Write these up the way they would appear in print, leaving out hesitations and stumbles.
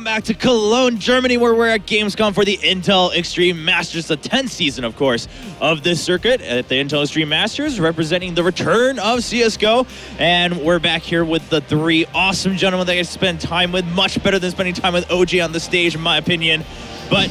Welcome back to Cologne, Germany, where we're at Gamescom for the Intel Extreme Masters, the 10th season, of course, of this circuit at the Intel Extreme Masters, representing the return of CSGO. And we're back here with the three awesome gentlemen that I spend time with, much better than spending time with OG on the stage, in my opinion. But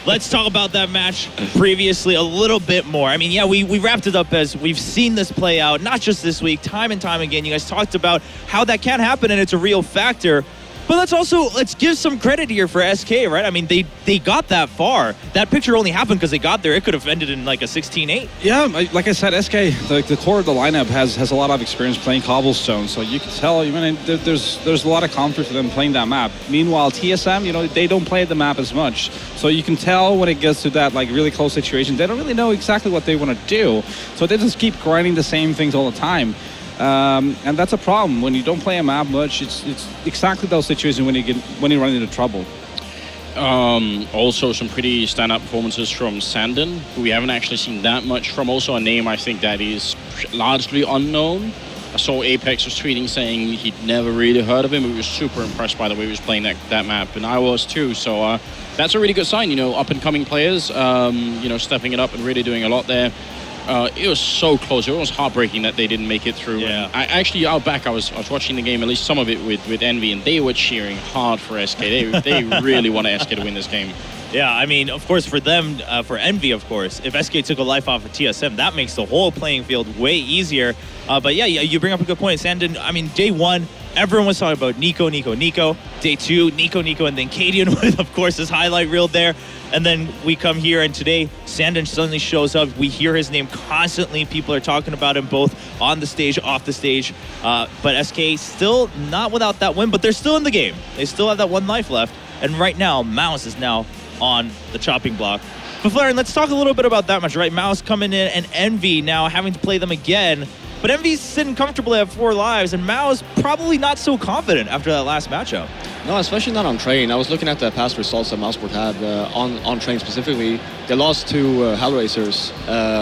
let's talk about that match previously a little bit more. I mean, yeah, we wrapped it up as we've seen this play out, not just this week, time and time again. You guys talked about how that can happen, and it's a real factor. But let's give some credit here for SK, right? I mean, they got that far. That picture only happened because they got there. It could have ended in like a 16-8. Yeah, like I said, SK, the core of the lineup has a lot of experience playing cobblestone, so you can tell. I mean, there's a lot of comfort for them playing that map. Meanwhile, TSM, you know, they don't play the map as much, so you can tell when it gets to that like really close situation, they don't really know exactly what they want to do, so they just keep grinding the same things all the time. And that's a problem when you don't play a map much. It's exactly those situations when you run into trouble. Also some pretty stand-up performances from Sandon, who we haven't actually seen that much from. Also a name I think that is largely unknown. I saw Apex was tweeting saying he'd never really heard of him. We were super impressed by the way he was playing that map, and I was too. So that's a really good sign, you know, up-and-coming players, you know, stepping it up and really doing a lot there. It was so close. It was heartbreaking that they didn't make it through. Yeah. I actually, out back, I was watching the game, at least some of it with Envy, and they were cheering hard for SK. They really want SK to win this game. Yeah, I mean, of course, for them, for Envy, of course, if SK took a life off of TSM, that makes the whole playing field way easier. But yeah, you bring up a good point. Sandon, I mean, day one, everyone was talking about Nico. Day two, Nico, and then Cadian with, of course, his highlight reel there. And then we come here, and today, Sandon suddenly shows up. We hear his name constantly. People are talking about him both on the stage, off the stage. But SK still not without that win, but they're still in the game. They still have that one life left. And right now, Mouse is now on the chopping block. But Flaren, let's talk a little bit about that match, right? Mouse coming in and Envy now having to play them again. But Envy's sitting comfortably at 4 lives, and Mouse probably not so confident after that last matchup. No, especially not on train. I was looking at the past results that Mousesports had on train specifically. They lost to Hellraisers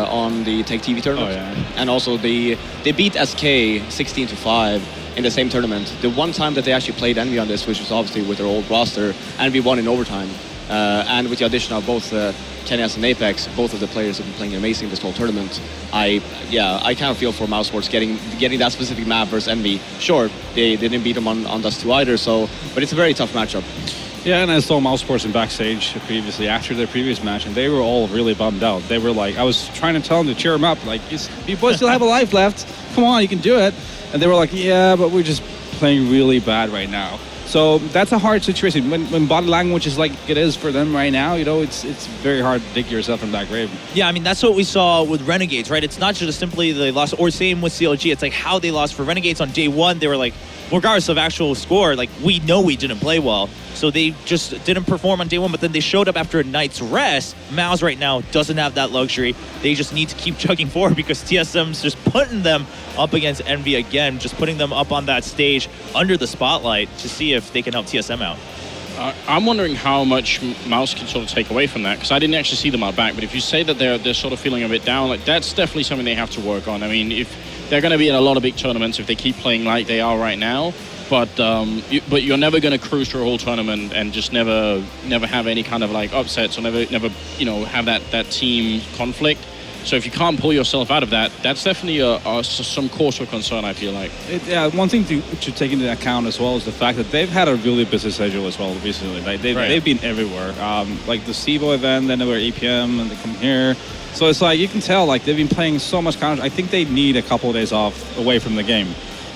on the Take TV tournament. Oh, yeah. And also they beat SK 16-5 in the same tournament. The one time that they actually played Envy on this, which was obviously with their old roster, Envy won in overtime. And with the addition of both Kenyas and Apex, both of the players have been playing amazing this whole tournament. I kind of feel for Mousesports getting that specific map versus Envy. Sure, they didn't beat them on Dust 2 either, but it's a very tough matchup. Yeah, and I saw Mousesports in backstage previously after their previous match, and they were all really bummed out. They were like, I was trying to tell them to cheer them up, like, you boys still have a life left. Come on, you can do it. And they were like, yeah, but we're just playing really bad right now. So that's a hard situation. When body language is like it is for them right now, you know, it's very hard to dig yourself from that grave. Yeah, I mean, that's what we saw with Renegades, right? It's not just simply they lost, or same with CLG. It's like how they lost. For Renegades on day one, they were like, regardless of actual score, like, we know we didn't play well. So they just didn't perform on day one, but then they showed up after a night's rest. Mouse right now doesn't have that luxury. They just need to keep chugging forward because TSM's just putting them up against Envy again, just putting them up on that stage under the spotlight to see if they can help TSM out. I'm wondering how much Mouse can sort of take away from that, because I didn't actually see them out back, but if you say that they're sort of feeling a bit down, like, that's definitely something they have to work on. I mean, if they're going to be in a lot of big tournaments if they keep playing like they are right now, but you're never going to cruise through a whole tournament and just never have any kind of like upsets, or never you know, have that team conflict. So if you can't pull yourself out of that, that's definitely some cause for concern, I feel like. Yeah, one thing to take into account as well is the fact that they've had a really busy schedule as well recently. Like they've been everywhere. Like the SIVO event, then they were APM, and they come here. So it's like, you can tell, like, they've been playing so much counter. I think they need a couple of days off away from the game.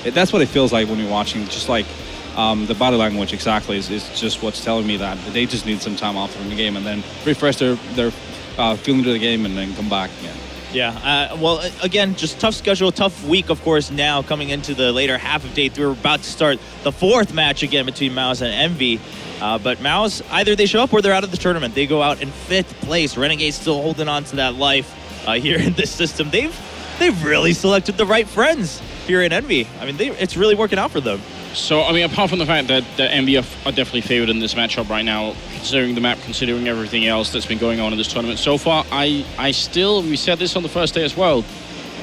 That's what it feels like when you're watching. Just like the body language exactly is just what's telling me that they just need some time off from the game and then refresh their feeling to the game and then come back again. Yeah, well, again, just tough schedule, tough week, of course, now coming into the later half of day 3. We're about to start the 4th match again between Mouse and Envy. But Mouse, either they show up or they're out of the tournament. They go out in 5th place. Renegades still holding on to that life here in this system. They've really selected the right friends here in Envy. I mean, it's really working out for them. So, I mean, apart from the fact that Envy are definitely favored in this matchup right now, considering the map, considering everything else that's been going on in this tournament so far, we said this on the first day as well,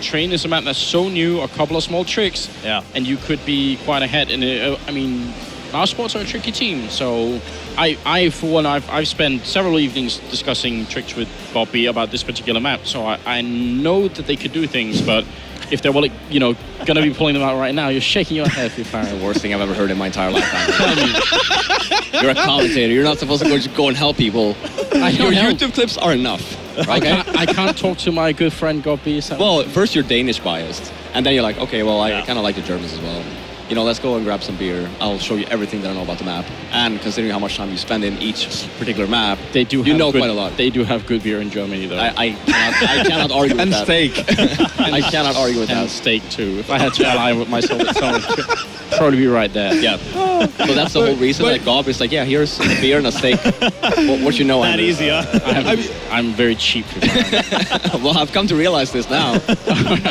Train is a map that's so new, a couple of small tricks, yeah, and you could be quite ahead. And I mean, Mousesports are a tricky team. So I for one, I've spent several evenings discussing tricks with Bobby about this particular map. So I know that they could do things, but if they're going to be pulling them out right now, you're shaking your head. It's the worst thing I've ever heard in my entire lifetime. You're a commentator. You're not supposed to go and help people. Your YouTube clips are enough. Okay? I can't talk to my good friend Gobby. So. Well, first you're Danish biased, and then you're like, okay, well, I kind of like the Germans as well. Let's go and grab some beer. I'll show you everything that I know about the map. And considering how much time you spend in each particular map, they do quite a lot. They do have good beer in Germany, though. I cannot argue with that. And steak. I cannot argue with that. And steak, too. If I had to ally with myself with someone, probably be right there. Yeah. So that's the whole reason that Gob is like, yeah, here's a beer and a steak. What you know? That easy, huh? I'm very cheap. Well, I've come to realize this now.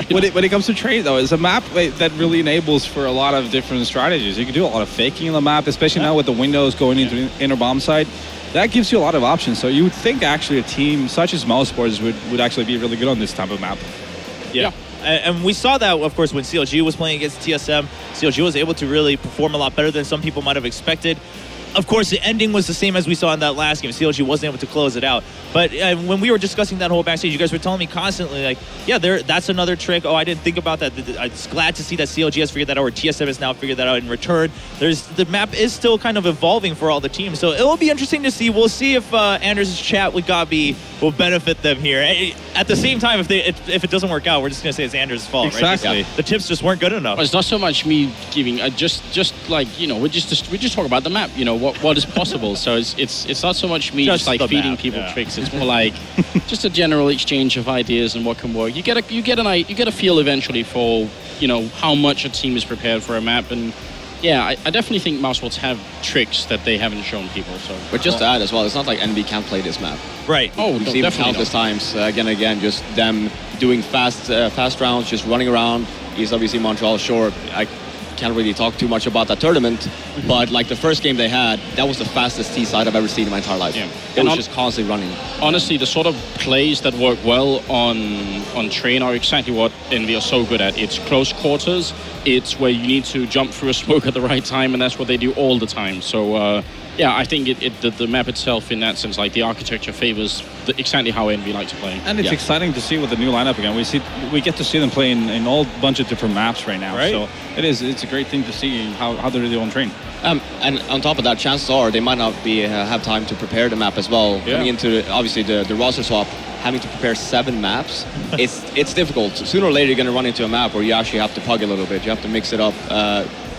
When it comes to trade, though, it's a map that really enables for a lot of different strategies. You can do a lot of faking in the map, especially now with the windows going into the inner bomb side. That gives you a lot of options. So you would think actually a team such as Mousesports would actually be really good on this type of map. Yeah. And we saw that, of course, when CLG was playing against TSM. CLG was able to really perform a lot better than some people might have expected. Of course, the ending was the same as we saw in that last game. CLG wasn't able to close it out. But when we were discussing that whole backstage, you guys were telling me constantly, like, yeah, that's another trick. Oh, I didn't think about that. I'm glad to see that CLG has figured that out, or TSM has now figured that out in return. The map is still kind of evolving for all the teams. So it will be interesting to see. We'll see if Anders' chat with Gabi will benefit them here. At the same time, if it doesn't work out, we're just going to say it's Anders' fault, exactly. Right? Yeah. The tips just weren't good enough. Well, it's not so much me giving, just like, we just talk about the map, what is possible. So it's not so much me just like feeding map, people tricks. It's more like just a general exchange of ideas and what can work. You get a feel eventually for how much a team is prepared for a map. And yeah, I definitely think Mousesports have tricks that they haven't shown people. So, but just to add as well, it's not like NB can't play this map. Right. Oh, we've seen countless times again and again, just them doing fast rounds, just running around. East obviously Montreal, sure. I can't really talk too much about that tournament, but like the first game they had, that was the fastest T side I've ever seen in my entire life. Yeah. It was just constantly running. Honestly, the sort of plays that work well on train are exactly what EnVy are so good at. It's close quarters, it's where you need to jump through a smoke at the right time, and that's what they do all the time. So yeah, I think the map itself, in that sense, like the architecture favors exactly how EnVy like to play. And it's exciting to see with the new lineup again. We get to see them play in all bunch of different maps right now. Right. So it's a great thing to see how they're doing train. And on top of that, chances are they might not have time to prepare the map as well. Yeah. Coming into obviously the roster swap, having to prepare 7 maps, it's difficult. Sooner or later, you're going to run into a map where you actually have to pug a little bit. You have to mix it up.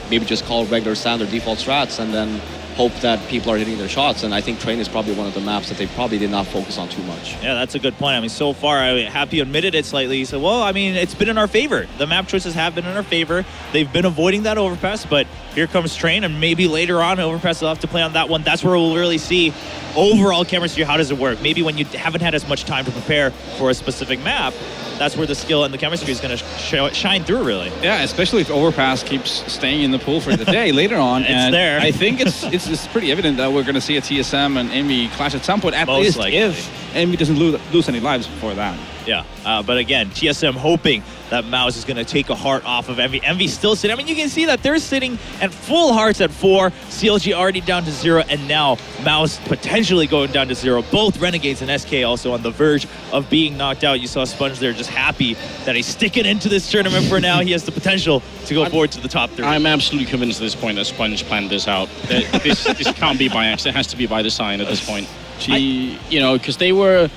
Maybe just call regular standard default strats, and then hope that people are hitting their shots. And I think train is probably one of the maps that they probably did not focus on too much. Yeah, that's a good point. I mean, so far, Happy admitted it slightly. He said, well, I mean, it's been in our favor. The map choices have been in our favor. They've been avoiding that overpass, but here comes train, and maybe later on, overpass will have to play on that one. That's where we'll really see overall chemistry. How does it work? Maybe when you haven't had as much time to prepare for a specific map, that's where the skill and the chemistry is going to shine through, really. Yeah, especially if overpass keeps staying in the pool for the day later on. It's there. I think it's pretty evident that we're going to see a TSM and EnVy clash at some point, at least if EnVy doesn't lose any lives before that. Yeah, but again, TSM hoping that Mouse is going to take a heart off of EnVy. EnVy still sitting. I mean, you can see that they're sitting at full hearts at 4. CLG already down to 0, and now Mouse potentially going down to 0. Both Renegades and SK also on the verge of being knocked out. You saw Sponge there just happy that he's sticking into this tournament for now. He has the potential to go forward to the top 3. I'm absolutely convinced at this point that Sponge planned this out. This can't be by accident. It has to be by design at this point. Because they were...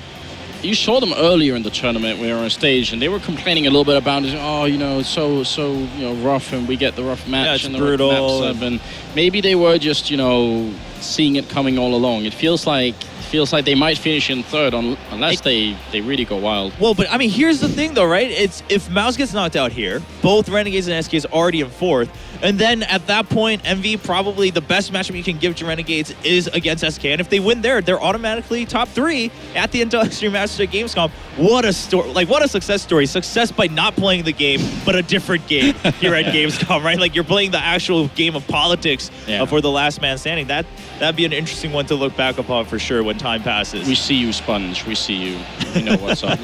You saw them earlier in the tournament. We were on stage, and they were complaining a little bit about it. Oh, it's so rough, and we get the rough match and the brutal. Rough map, and maybe they were just seeing it coming all along. It feels like they might finish in 3rd unless they really go wild. Well, but I mean, here's the thing, though, right? It's if Mouse gets knocked out here, both Renegades and SK is already in 4th, and then at that point, EnVy probably the best matchup you can give to Renegades is against SK, and if they win there, they're automatically top 3 at the Industrial Master Gamescom. What a story! Like, what a success story! Success by not playing the game, but a different game here at Gamescom, right? Like, you're playing the actual game of politics for the last man standing. That'd be an interesting one to look back upon for sure when time passes. We see you, Sponge. We see you. You know what's up.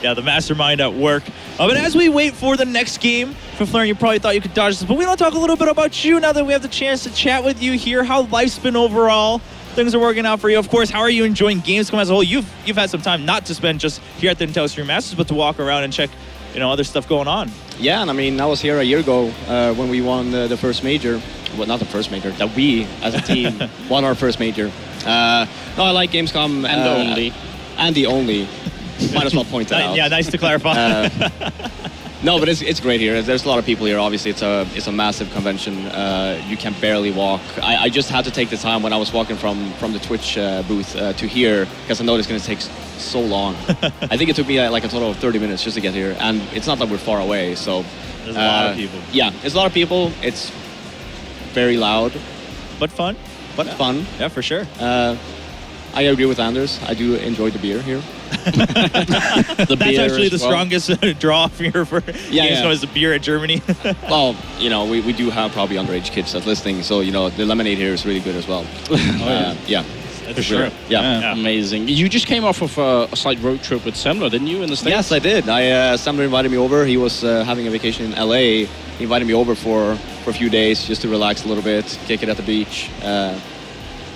Yeah, the mastermind at work. But as we wait for the next game, for Florian, you probably thought you could dodge this, but we don't want to talk a little bit about you now that we have the chance to chat with you here, how life's been overall. Things are working out for you. Of course, how are you enjoying Gamescom as a whole? You've had some time not to spend just here at the Intel Extreme Masters, but to walk around and check, other stuff going on. Yeah, and I mean, I was here a year ago when we won the first major. Well, not the first major, that we, as a team, won our first major. No, I like Gamescom. And the only. And the only. Might as well point that out. Yeah, nice to clarify. No, but it's great here. There's a lot of people here. Obviously, it's a massive convention. You can barely walk. I just had to take the time when I was walking from the Twitch booth to here, because I know it's going to take so long. I think it took me like a total of 30 minutes just to get here, and it's not that we're far away. So there's a lot of people. Yeah, there's a lot of people. It's very loud, but fun. Fun. Yeah, for sure. I agree with Anders. I do enjoy the beer here. That's actually the strongest draw here for Gamescom is the beer at Germany. Well, we do have probably underage kids that's listening, so the lemonade here is really good as well. Yeah. For sure. Yeah. Amazing. You just came off of a slight road trip with Semler, didn't you, in the States? Yes, I did. Semler invited me over. He was having a vacation in LA. He invited me over for a few days just to relax a little bit, kick it at the beach,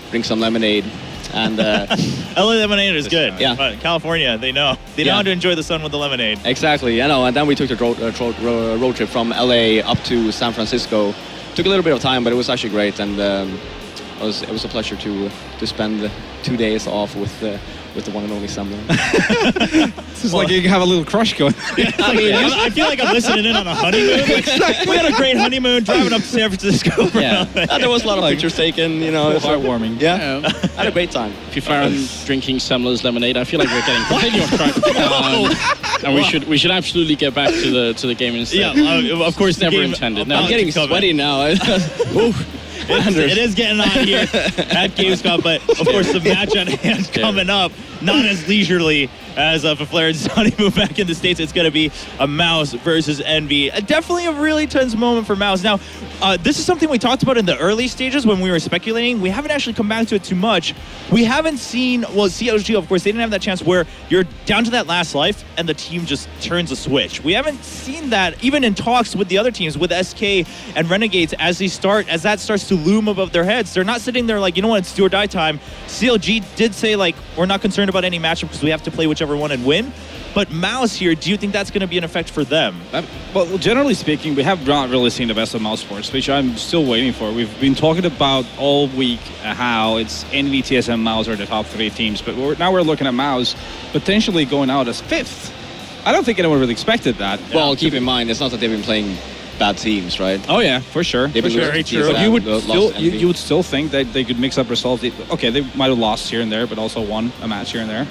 drink some lemonade. And LA lemonade is good. Yeah. But California, they know how to enjoy the sun with the lemonade. Exactly. And then we took the road trip from LA up to San Francisco. Took a little bit of time, but it was actually great, and it was a pleasure to spend 2 days off with the one and only Semler. This is like you have a little crush going. I feel like I'm listening in on a honeymoon. We had a great honeymoon driving up to San Francisco. Yeah, there was a lot of pictures taken. Heartwarming. Yeah, had a great time. If you found drinking Semler's lemonade, I feel like we're getting completely off track. And we should absolutely get back to the game instead. Yeah, of course. Never intended. No, I'm getting sweaty now. It is getting on here at Gamescom, but of course the match at hand coming up, not as leisurely as for Flair and Sonny move back in the States. It's going to be a Mouse versus Envy. Definitely a really tense moment for Mouse. Now, this is something we talked about in the early stages when we were speculating. We haven't actually come back to it too much. We haven't seen, CLG, of course, they didn't have that chance where you're down to that last life and the team just turns a switch. We haven't seen that even in talks with the other teams, with SK and Renegades, as that starts to loom above their heads. They're not sitting there like, it's do or die time. CLG did say, we're not concerned about any matchup because we have to play whichever one and win. But Mouse here, do you think that's going to be an effect for them? Well, generally speaking, we have not really seen the best of Mousesports, which I'm still waiting for. We've been talking about all week how it's Envy, TSM, Mouse are the top 3 teams, but now we're looking at Mouse potentially going out as 5th. I don't think anyone really expected that. Well, keep in mind, it's not that they've been playing bad teams, right? Oh yeah, for sure. They've been very true. But you would still think that they could mix up results. Okay, they might have lost here and there, but also won a match here and there,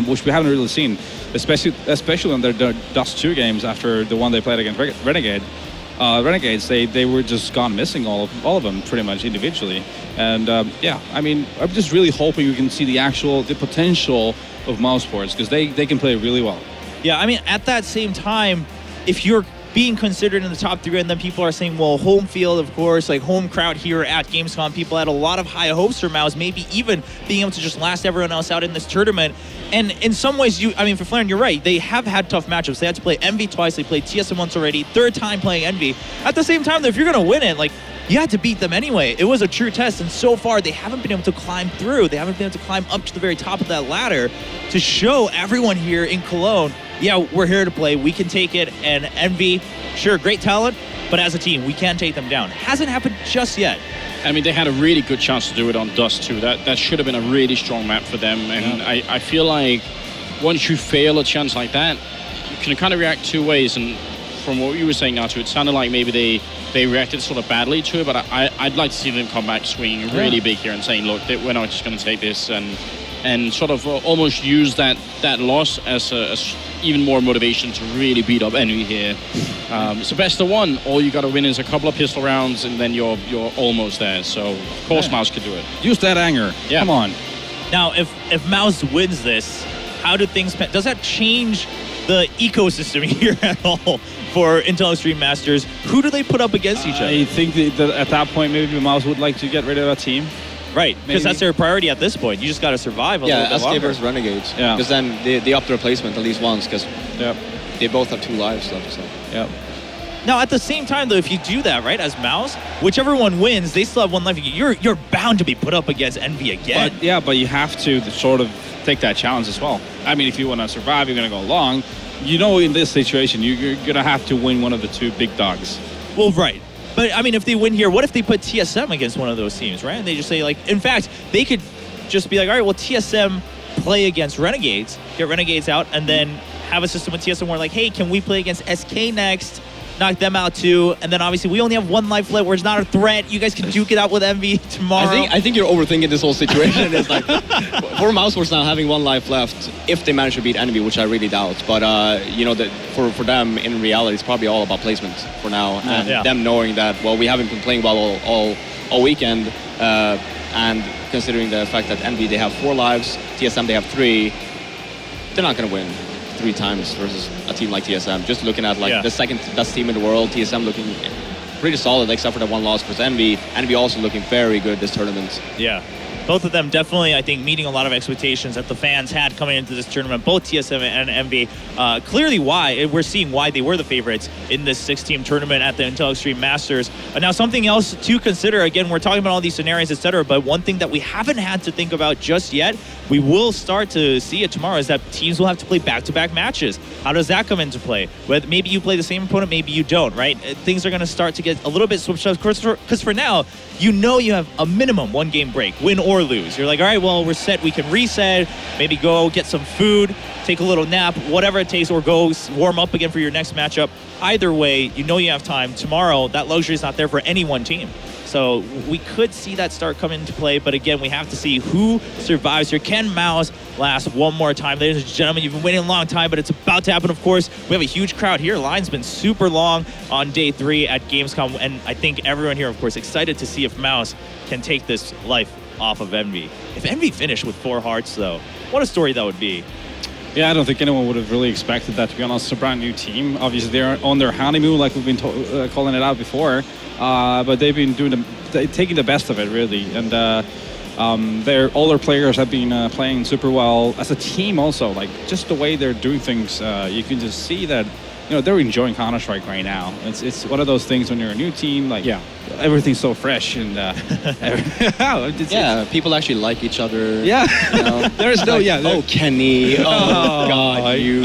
which we haven't really seen, especially in their Dust 2 games after the one they played against Renegades. They were just gone missing, all of them pretty much individually. And I'm just really hoping we can see the potential of Mousesports, because they can play really well. Yeah, at that same time, if you're being considered in the top 3, and then people are saying, well, home field, of course, home crowd here at Gamescom, people had a lot of high hopes for Mouse, maybe even being able to just last everyone else out in this tournament. And in some ways, for Flair, you're right, they have had tough matchups. They had to play Envy twice, they played TSM once already, 3rd time playing Envy. At the same time, though, if you're going to win it, you had to beat them anyway. It was a true test, and so far, they haven't been able to climb through. They haven't been able to climb up to the very top of that ladder to show everyone here in Cologne, yeah, we're here to play, we can take it, and Envy, sure, great talent, but as a team, we can take them down. Hasn't happened just yet. They had a really good chance to do it on Dust 2. That should have been a really strong map for them, and I feel like once you fail a chance like that, you can kind of react 2 ways, and from what you were saying, Nato, it sounded like maybe they reacted sort of badly to it, but I'd like to see them come back swinging really big here and saying, look, we're not just going to take this, and sort of almost use that loss as even more motivation to really beat up Envy here. It's the best of 1. All you got to win is a couple of pistol rounds, and then you're almost there. So of course Mouse could do it. Use that anger. Yeah. Come on. Now, if Mouse wins this, how do things? Does that change the ecosystem here at all for Intel Extreme Masters? Who do they put up against each other? I think that at that point, maybe Mouse would like to get rid of that team. Right, because that's their priority at this point. You just got to survive a little bit longer. SK versus Renegades. Yeah. Because then they up the replacement at least once, because they both have 2 lives left. So. Yeah. Now, at the same time, though, if you do that, right, as Mouse, whichever one wins, they still have one life. You're bound to be put up against Envy again. But you have to sort of take that challenge as well. I mean, if you want to survive, you're going to go long. You know, in this situation, you're going to have to win one of the two big dogs. Well, right. But, I mean, if they win here, what if they put TSM against one of those teams, right? And they just say, like, in fact, they could just be like, all right, well, TSM play against Renegades, get Renegades out, and then have a system with TSM where, like, hey, can we play against SK next? Knock them out too, and then obviously we only have one life left where it's not a threat. You guys can duke it out with Envy tomorrow. I think you're overthinking this whole situation. It's like, for Mousesports now having one life left, if they manage to beat Envy, which I really doubt, but you know, that for them in reality, it's probably all about placement for now, and them knowing that, well, we haven't been playing well all weekend, and considering the fact that Envy, they have 4 lives, TSM they have 3, they're not going to win 3 times versus a team like TSM. Just looking at like the second best team in the world, TSM looking pretty solid, except for that one loss versus Envy. Envy also looking very good this tournament. Yeah. Both of them definitely, I think, meeting a lot of expectations that the fans had coming into this tournament. Both TSM and Envy. Clearly why, we're seeing why they were the favorites in this 6-team tournament at the Intel Extreme Masters. Now, something else to consider, again, we're talking about all these scenarios, etc., but one thing that we haven't had to think about just yet, we will start to see it tomorrow, is that teams will have to play back-to-back matches. How does that come into play? Maybe you play the same opponent, maybe you don't, right? Things are going to start to get a little bit switched up, because for now, you know you have a minimum 1-game break, win or lose. You're like, all right, well, we're set. We can reset, maybe go get some food, take a little nap, whatever it takes, or go warm up again for your next matchup. Either way, you know you have time. Tomorrow, that luxury is not there for any one team. So we could see that start coming into play, but again, we have to see who survives here. Can Mouse last one more time? Ladies and gentlemen, you've been waiting a long time, but it's about to happen, of course. We have a huge crowd here. Line's been super long on day 3 at Gamescom, and I think everyone here, of course, excited to see if Mouse can take this life off of Envy. If Envy finished with 4 hearts, though, what a story that would be. Yeah, I don't think anyone would have really expected that, to be honest. It's a brand new team. Obviously, they're on their honeymoon, like we've been calling it out before. But they've been taking the best of it, really. And all their players have been playing super well as a team. Also, like just the way they're doing things, you can just see that they're enjoying Counter-Strike right now. It's one of those things when you're a new team, like everything's so fresh and people actually like each other. Yeah, there's no oh Kenny, oh God, you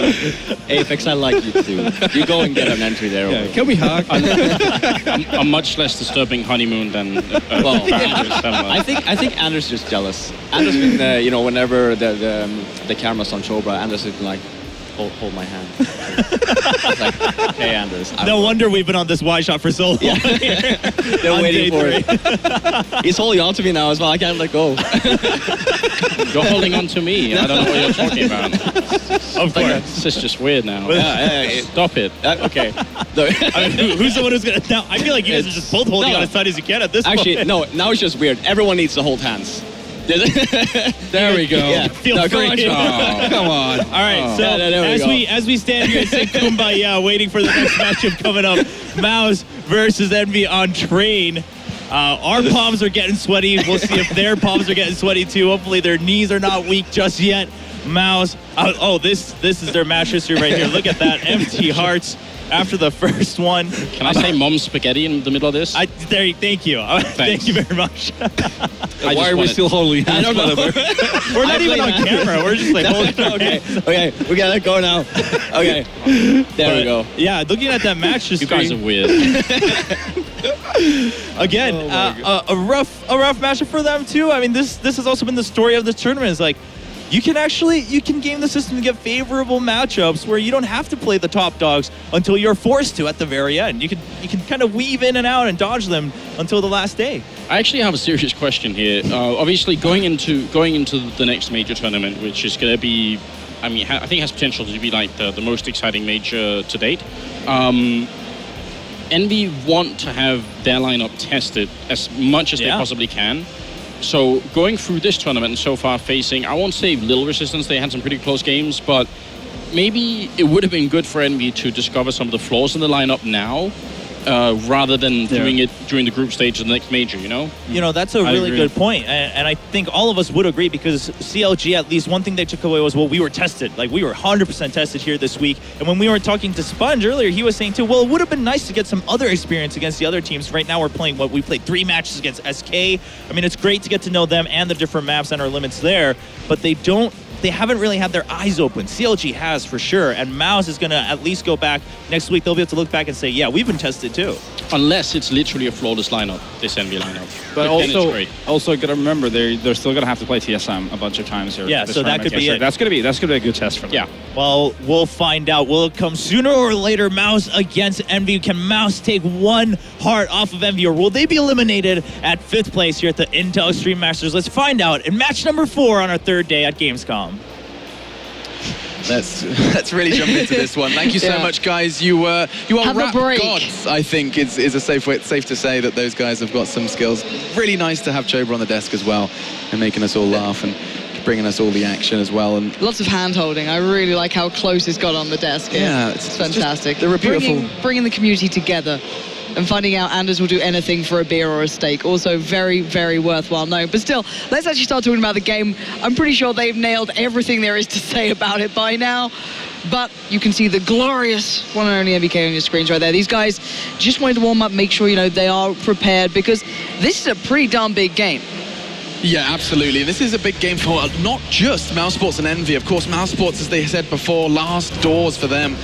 Apex, I like you too. You go and get an entry there. Yeah, can we hug? A much less disturbing honeymoon than I think Anders just jealous. Anders been whenever the camera's on Chobra, Anders has been like, hold my hand. It's like, hey, Anders. No wonder we've been on this wide shot for so long. Yeah. They're waiting for it. He's holding on to me now as well. I can't let go. You're holding on to me. I don't know what you're talking about. Of course. This is just weird now. Stop it. Okay. I mean, who's the one who's going to... Now, I feel like you guys are just both holding on as tight as you can at this point. Actually, no. Now it's just weird. Everyone needs to hold hands. There we go. Yeah, feel free. Come on. All right, so as we stand here and say kumbaya, waiting for the next matchup coming up, Mouse versus Envy on Train. Our palms are getting sweaty. We'll see if their palms are getting sweaty too. Hopefully their knees are not weak just yet. Mouse. This is their match history right here. Look at that. Empty hearts after the first one. Can I say mom spaghetti in the middle of this? Thank you. Thank you very much. Why are we still holding hands? I don't know. We're not even on camera. We're just like holding Okay, we gotta go now. Okay, there we go. Yeah, looking at that match history. You guys are weird. Again, a rough matchup for them too. I mean, this has also been the story of this tournament. It's like, you can game the system to get favorable matchups where you don't have to play the top dogs until you're forced to at the very end. You can kind of weave in and out and dodge them until the last day. I actually have a serious question here. Obviously, going into the next major tournament, which is going to be, I mean, I think has potential to be like the most exciting major to date. Envy want to have their lineup tested as much as they possibly can. So going through this tournament and so far facing, I won't say little resistance, they had some pretty close games, but maybe it would have been good for Envy to discover some of the flaws in the lineup now rather than doing it during the group stage of the next major, you know? You know, that's a really good point. And I think all of us would agree, because CLG, at least one thing they took away was, well, we were tested. Like, we were 100% tested here this week. And when we were talking to Sponge earlier, he was saying too, well, it would have been nice to get some other experience against the other teams. Right now we're playing we played 3 matches against SK. I mean, it's great to get to know them and the different maps and our limits there, but they haven't really had their eyes open. CLG has, for sure, and Mouse is going to at least go back next week. They'll be able to look back and say, yeah, we've been tested too. Unless it's literally a flawless lineup, this EnVy lineup. But also got to remember, they're still going to have to play TSM a bunch of times here. Yeah, so that could be it. That's going to be a good test for them. Yeah. Well, we'll find out. Will it come sooner or later? Mouse against EnVy. Can Mouse take one heart off of EnVy, or will they be eliminated at 5th place here at the Intel Extreme Masters? Let's find out in match number 4 on our 3rd day at Gamescom. Let's really jump into this one. Thank you so much, guys. You are rap gods, I think, is a safe to say that those guys have got some skills. Really nice to have Choba on the desk as well, and making us all laugh and bringing us all the action as well. And lots of hand-holding. I really like how close it's got on the desk here. Yeah, it's fantastic. They're beautiful. Bringing the community together. And finding out Anders will do anything for a beer or a steak. Also very, very worthwhile knowing. But still, let's actually start talking about the game. I'm pretty sure they've nailed everything there is to say about it by now. But you can see the glorious one and only MBK on your screens right there. These guys just wanted to warm up, make sure, you know, they are prepared, because this is a pretty darn big game. Yeah, absolutely. This is a big game for not just Mousesports and EnVy. Of course, Mousesports, as they said before, last doors for them,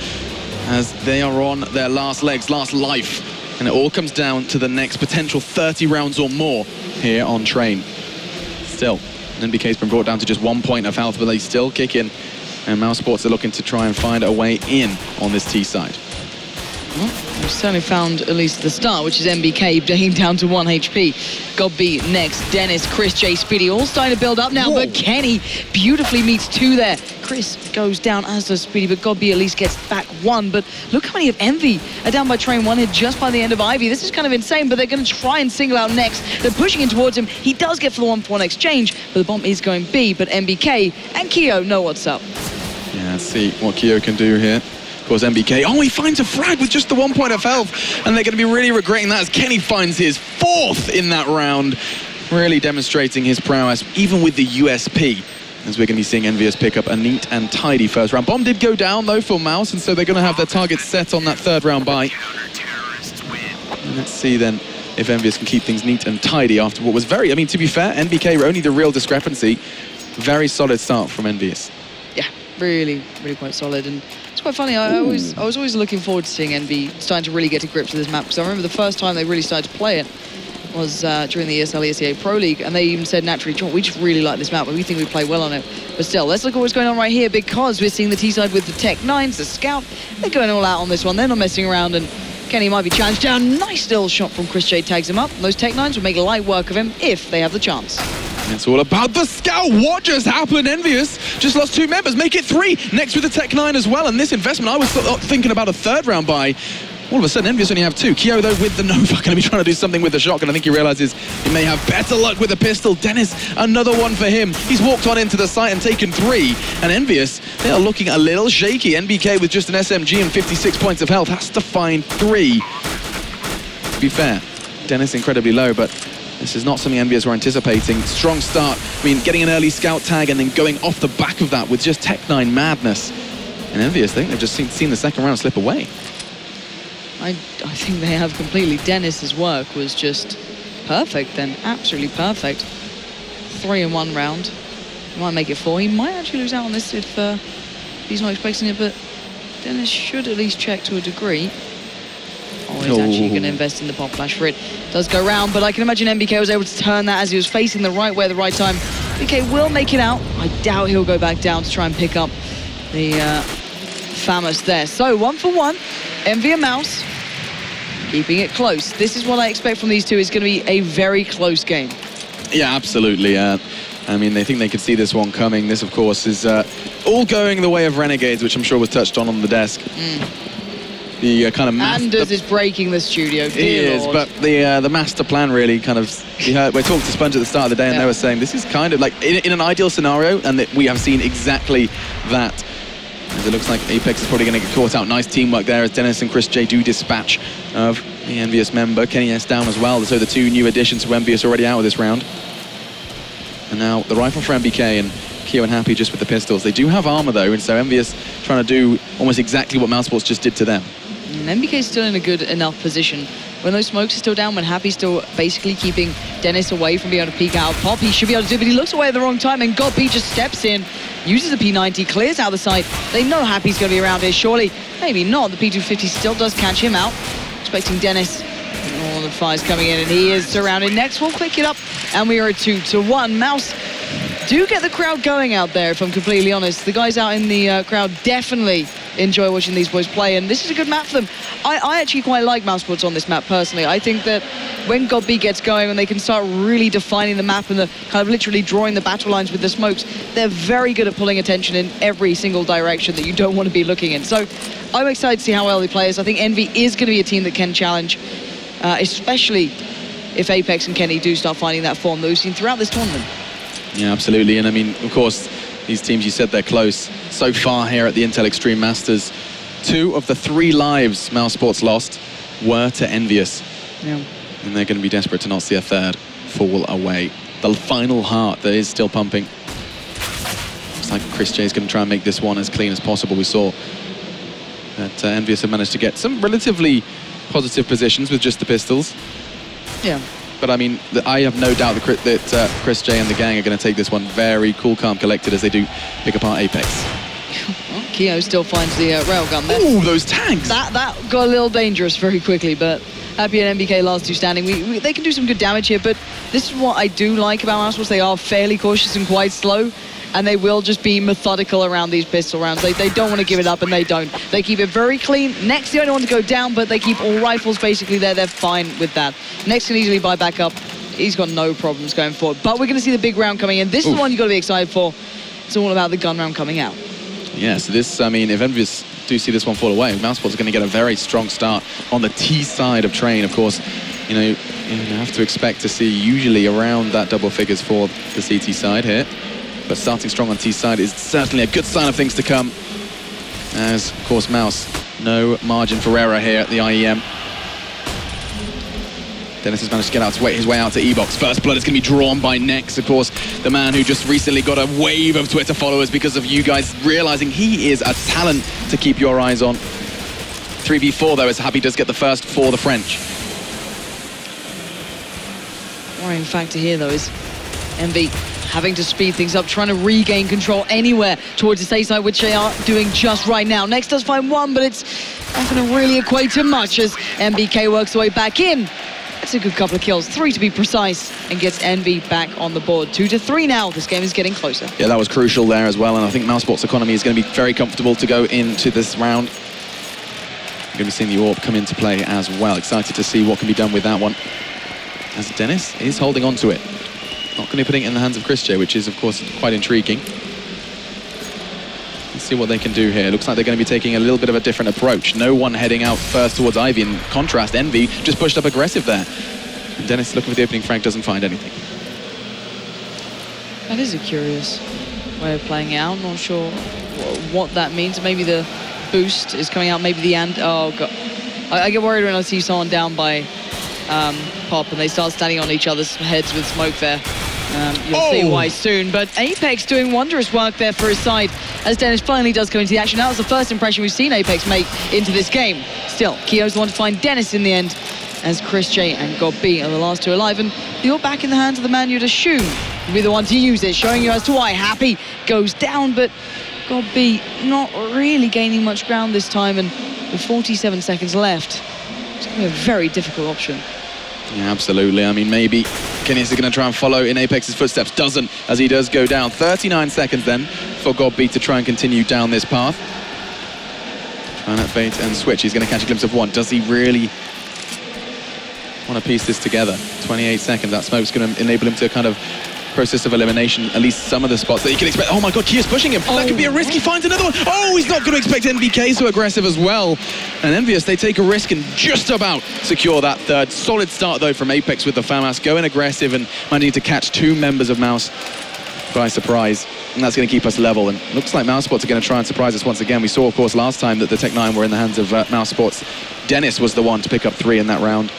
as they are on their last legs, last life. And it all comes down to the next potential 30 rounds or more here on Train. Still, NBK's been brought down to just 1 point of health, but they still kick in. And Mousesports are looking to try and find a way in on this T side. Well, we've certainly found at least the start, which is MBK being down to 1 HP. Godby next, Dennis, Chris, J, Speedy, all starting to build up now, but Kenny beautifully meets 2 there. Chris goes down, as does Speedy, but Godby at least gets back 1. But look how many of EnVy are down by Train 1 here just by the end of Ivy. This is kind of insane, but they're going to try and single out next. They're pushing in towards him. He does get for the 1-for-1 exchange, but the bomb is going B. But MBK and Keo know what's up. Yeah, let's see what Keo can do here. Of course, MBK, he finds a frag with just the 1 point of health, and they're going to be really regretting that as Kenny finds his 4th in that round, really demonstrating his prowess, even with the USP, as we're going to be seeing EnVyUs pick up a neat and tidy first round. Bomb did go down, though, for Mouse, and so they're going to have their targets set on that 3rd round bye. And let's see, then, if EnVyUs can keep things neat and tidy after what was very, I mean, to be fair, NBK were only the real discrepancy. Very solid start from EnVyUs. Yeah, really, really quite solid. And it's quite funny, I was always looking forward to seeing EnVy starting to really get to grips with this map, because I remember the first time they really started to play it was during the ESL ESEA Pro League, and they even said naturally, John, we just really like this map, and we think we play well on it. But still, let's look at what's going on right here, because we're seeing the T-side with the Tech 9s, the Scout. They're going all out on this one. They're not messing around, and Kenny might be challenged down. Nice little shot from Chris J, tags him up. Those Tech 9s will make light work of him if they have the chance. It's all about the Scout. What just happened? EnVyUs just lost 2 members, make it 3. Next with the Tech 9 as well, and this investment, I was thinking about a 3rd round bye. All of a sudden, EnVyUs only have 2. Keo, though, with the Nova, going to be trying to do something with the shotgun. I think he realizes he may have better luck with the pistol. Dennis, another one for him. He's walked on into the site and taken 3. And EnVyUs, they are looking a little shaky. NBK with just an SMG and 56 points of health has to find 3. To be fair, Dennis incredibly low, but this is not something EnVyUs were anticipating. Strong start. I mean, getting an early scout tag and then going off the back of that with just Tech 9 madness. And EnVyUs, I think they've just seen the 2nd round slip away. I think they have completely. Dennis's work was just perfect then, absolutely perfect. 3 in 1 round. He might make it 4. He might actually lose out on this if he's not expecting it, but Dennis should at least check to a degree. Oh, he's actually going to invest in the pop flash for it. Does go round, but I can imagine MBK was able to turn that as he was facing the right way at the right time. MBK will make it out. I doubt he'll go back down to try and pick up the Famous there. So 1-for-1, EnVy and Mouse, keeping it close. This is what I expect from these two. It's going to be a very close game. Yeah, absolutely. I mean, they think they could see this one coming. This, of course, is all going the way of Renegades, which I'm sure was touched on the desk. The kind of Anders is breaking the studio. He is, but the master plan really kind of. We talked to Sponge at the start of the day, and they were saying this is kind of like in an ideal scenario, and that we have seen exactly that. As it looks like Apex is probably going to get caught out. Nice teamwork there as Dennis and Chris J do dispatch of the EnVyUs member. Kenny S down as well. So the two new additions to EnVyUs already out of this round. And now the rifle for MBK and Keo and Happy just with the pistols. They do have armor though, and so EnVyUs trying to do almost exactly what Mousesports just did to them. And MBK is still in a good enough position. When those smokes are still down, when Happy's still basically keeping Dennis away from being able to peek out Pop, he should be able to do it, but he looks away at the wrong time, and godb just steps in, uses the P90, clears out the site. They know Happy's going to be around here, surely. Maybe not. The P250 still does catch him out. Expecting Dennis. All the fires coming in, and he is surrounded. Next, we'll pick it up, and we are at 2-1. Mouse do get the crowd going out there, if I'm completely honest. The guys out in the crowd definitely enjoy watching these boys play, and this is a good map for them. I actually quite like Mousesports on this map, personally. I think that when godb gets going, when they can start really defining the map and the kind of literally drawing the battle lines with the smokes, they're very good at pulling attention in every single direction that you don't want to be looking in. So I'm excited to see how well they play. I think Envy is going to be a team that can challenge, especially if Apex and Kenny do start finding that form that we've seen throughout this tournament. Yeah, absolutely. And I mean, of course, these teams, you said they're close. So far here at the Intel Extreme Masters, 2 of the 3 lives Mousesports lost were to EnVyUs. Yeah. And they're going to be desperate to not see a third fall away. The final heart that is still pumping. Looks like Chris J is going to try and make this one as clean as possible. We saw that EnVyUs have managed to get some relatively positive positions with just the pistols. Yeah. But I mean, I have no doubt that Chris J and the gang are going to take this one very cool, calm, collected as they do pick apart Apex. Well, Keo still finds the railgun there. Ooh, those tags! That got a little dangerous very quickly, but Happy and MBK last 2 standing. They can do some good damage here, but this is what I do like about Mousesports. They are fairly cautious and quite slow, and they will just be methodical around these pistol rounds. They don't want to give it up, and they don't. They keep it very clean. Next, the only one to go down, but they keep all rifles basically there. They're fine with that. Next can easily buy back up. He's got no problems going forward. But we're going to see the big round coming in. This is the one you've got to be excited for. It's all about the gun round coming out. Yeah, so this, I mean, if EnVyUs do see this one fall away, Mousesports are going to get a very strong start on the T side of Train. Of course, you know, you have to expect to see usually around that double figures for the CT side here. But starting strong on T side is certainly a good sign of things to come. As, of course, Mouse, no margin for error here at the IEM. Dennis has managed to get out his way out to E-Box. First blood is going to be drawn by Nex, of course, the man who just recently got a wave of Twitter followers because of you guys realizing he is a talent to keep your eyes on. 3v4, though, as Happy does get the first for the French. Worrying factor here, though, is Envy having to speed things up, trying to regain control anywhere towards the safe side, which they are doing just right now. Next does find one, but it's not going to really equate to much as MBK works the way back in. That's a good couple of kills, 3 to be precise, and gets Envy back on the board. 2-3 now. This game is getting closer. Yeah, that was crucial there as well, and I think Mousesports' economy is going to be very comfortable to go into this round. We're going to be seeing the AWP come into play as well. Excited to see what can be done with that one. As Dennis is holding on to it. Not going to be putting it in the hands of Chris J, which is, of course, quite intriguing. Let's see what they can do here. Looks like they're going to be taking a little bit of a different approach. No one heading out first towards Ivy. In contrast, Envy just pushed up aggressive there. And Dennis looking for the opening frag, doesn't find anything. That is a curious way of playing it out. I'm not sure what that means. Maybe the boost is coming out, maybe the end. Oh, God. I get worried when I see someone down by Pop and they start standing on each other's heads with smoke there. You'll see why soon, but Apex doing wondrous work there for his side as Dennis finally does come into the action. That was the first impression we've seen Apex make into this game. Still, Keo's the one to find Dennis in the end as Chris J and godb are the last 2 alive, and you're back in the hands of the man you'd assume would be the one to use it, showing you as to why. Happy goes down, but godb not really gaining much ground this time, and with 47 seconds left, it's going to be a very difficult option. Yeah, absolutely. I mean, maybe Kenny is going to try and follow in Apex's footsteps. Doesn't, as he does go down. 39 seconds then for godb to try and continue down this path. Trying that bait and switch. He's going to catch a glimpse of one. Does he really want to piece this together? 28 seconds. That smoke's going to enable him to kind of process of elimination, at least some of the spots that you can expect. Oh my God, Kia's pushing him. That could be a risk. He finds another one. Oh, he's not going to expect NBK so aggressive as well. And EnVyUs, they take a risk and just about secure that third. Solid start though from Apex with the FAMAS, going aggressive and managing to catch 2 members of Mouse. by surprise, and that's going to keep us level. And it looks like Mousesports are going to try and surprise us once again. We saw, of course, last time that the Tech-9 were in the hands of Mousesports. Dennis was the one to pick up 3 in that round.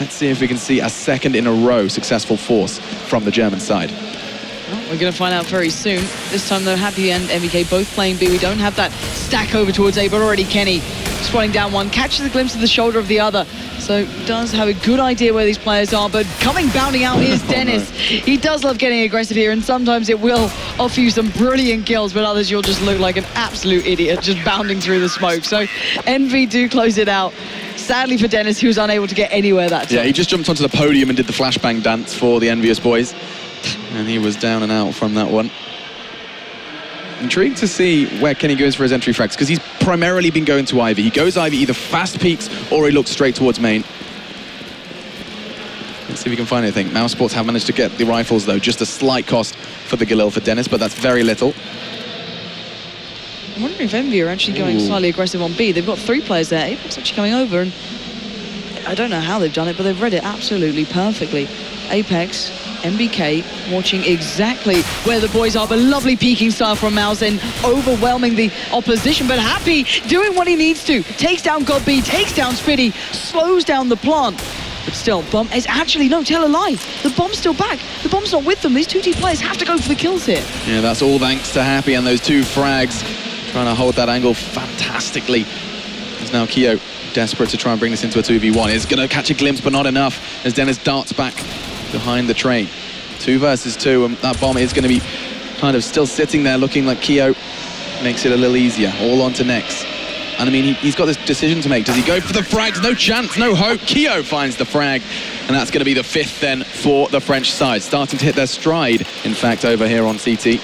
Let's see if we can see a second in a row successful force from the German side. Well, we're going to find out very soon. This time, though, Happy and MVK both playing B. We don't have that stack over towards A, but already Kenny spotting down one, catches a glimpse of the shoulder of the other. So does have a good idea where these players are, but coming bounding out is Dennis. No. He does love getting aggressive here, and sometimes it will offer you some brilliant kills, but others you'll just look like an absolute idiot just bounding through the smoke. So Envy do close it out. Sadly for Dennis, he was unable to get anywhere that time. Yeah, he just jumped onto the podium and did the flashbang dance for the EnVyUs boys, and he was down and out from that one. Intrigued to see where Kenny goes for his entry frags, because he's primarily been going to Ivy. He goes Ivy, either fast peaks or he looks straight towards main. Let's see if we can find anything. Mousesports have managed to get the rifles, though. Just a slight cost for the Galil for Dennis, but that's very little. I'm wondering if Envy are actually going slightly aggressive on B. They've got 3 players there. Apex actually coming over, and I don't know how they've done it, but they've read it absolutely perfectly. Apex, MBK watching exactly where the boys are, but lovely peeking style from Mouse and overwhelming the opposition, but Happy doing what he needs to. Takes down God B, takes down Spitty, slows down the plant. But still, Bomb is actually, no, tell a lie. The Bomb's still back. The Bomb's not with them. These 2 team players have to go for the kills here. Yeah, that's all thanks to Happy and those 2 frags. Trying to hold that angle fantastically. There's now Keo desperate to try and bring this into a 2v1. It's going to catch a glimpse, but not enough, as Dennis darts back behind the train. 2 versus 2, and that Bomb is going to be kind of still sitting there looking like Keo makes it a little easier. All on to Nex. And I mean, he's got this decision to make. Does he go for the frags? No chance, no hope. Keo finds the frag, and that's going to be the 5th then for the French side. Starting to hit their stride, in fact, over here on CT.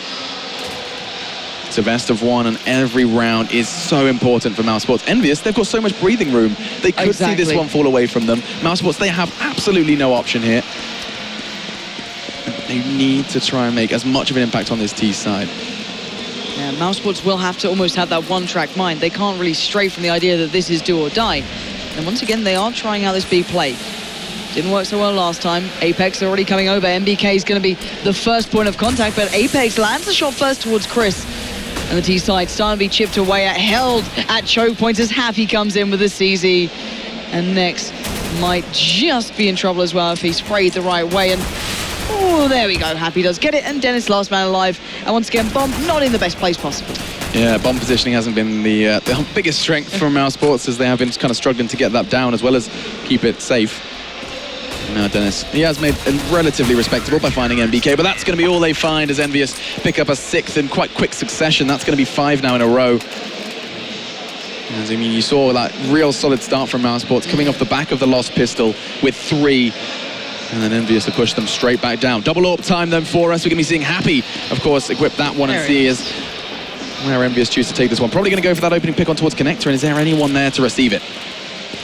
It's a best of 1, and every round is so important for Mousesports. EnVyUs, they've got so much breathing room. They could see this one fall away from them. Mousesports, they have absolutely no option here. They need to try and make as much of an impact on this T side. Yeah, Mousesports will have to almost have that one-track mind. They can't really stray from the idea that this is do or die. And once again, they are trying out this B play. Didn't work so well last time. Apex already coming over. MBK is going to be the first point of contact, but Apex lands the shot first towards Chris. And the T side starting to be chipped away at, held at choke points as Happy comes in with the CZ. And Nex might just be in trouble as well if he sprayed the right way. And oh, there we go. Happy does get it, and Dennis last man alive. And once again, Bomb not in the best place possible. Yeah, Bomb positioning hasn't been the biggest strength from Mousesports, as they have been kind of struggling to get that down as well as keep it safe. Now Dennis, he has made it relatively respectable by finding MBK, but that's going to be all they find as EnVyUs pick up a 6th in quite quick succession. That's going to be 5 now in a row. As I mean, you saw that real solid start from Mousesports coming off the back of the lost pistol with 3. And then EnVyUs to push them straight back down. Double AWP time then for us. We're going to be seeing Happy, of course, equip that one and see as where EnVyUs choose to take this one. Probably going to go for that opening pick on towards Connector, and is there anyone there to receive it?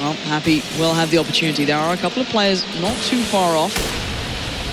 Well, Happy will have the opportunity. There are a couple of players not too far off,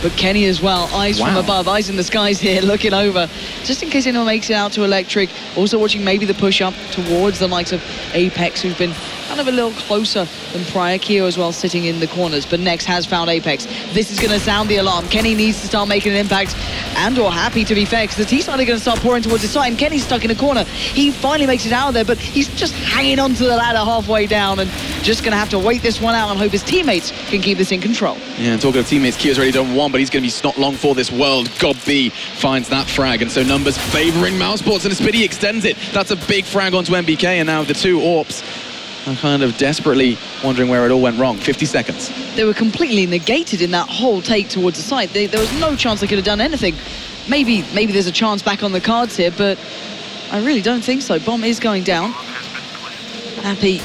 but Kenny as well. Eyes from above, eyes in the skies here, looking over, just in case anyone makes it out to Electric. Also watching maybe the push up towards the likes of Apex, who've been kind of a little closer than prior. Keo as well sitting in the corners, but Nex has found Apex. This is going to sound the alarm. Kenny needs to start making an impact, and or Happy, to be fair, because the T-side are going to start pouring towards his side, and Kenny's stuck in a corner. He finally makes it out of there, but he's just hanging onto the ladder halfway down, and just going to have to wait this one out and hope his teammates can keep this in control. Yeah, and talking of teammates, Keo's already done 1, but he's going to be not long for this world. God B finds that frag, and so numbers favouring Mousesports, and Spitty extends it. That's a big frag onto MBK, and now the 2 AWPs are kind of desperately wondering where it all went wrong. 50 seconds. They were completely negated in that whole take towards the site. There was no chance they could have done anything. Maybe there's a chance back on the cards here, but I really don't think so. Bomb is going down. Happy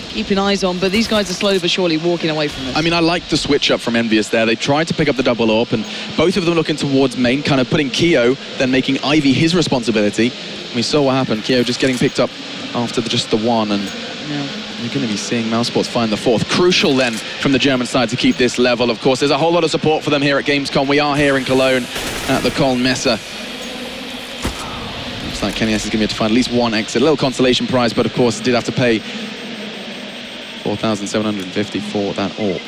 keeping eyes on, but these guys are slowly but surely walking away from this. I mean, I like the switch up from EnVyUs there. They tried to pick up the double AWP, and both of them looking towards main, kind of putting Keo, then making Ivy his responsibility. We saw what happened. Keo just getting picked up after just the 1, and you're going to be seeing Mousesports find the 4th. Crucial then from the German side to keep this level. Of course, there's a whole lot of support for them here at Gamescom. We are here in Cologne at the Cologne Messe. Looks like Kenny S is going to be able to find at least 1 exit. A little consolation prize, but of course did have to pay 4,750 for that AWP.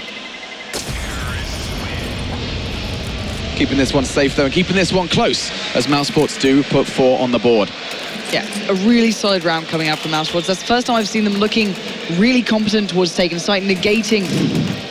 keeping this one safe, though, and keeping this one close, as Mousesports do put 4 on the board. Yeah, a really solid round coming out from Mousesports. That's the first time I've seen them looking really competent towards taking site, negating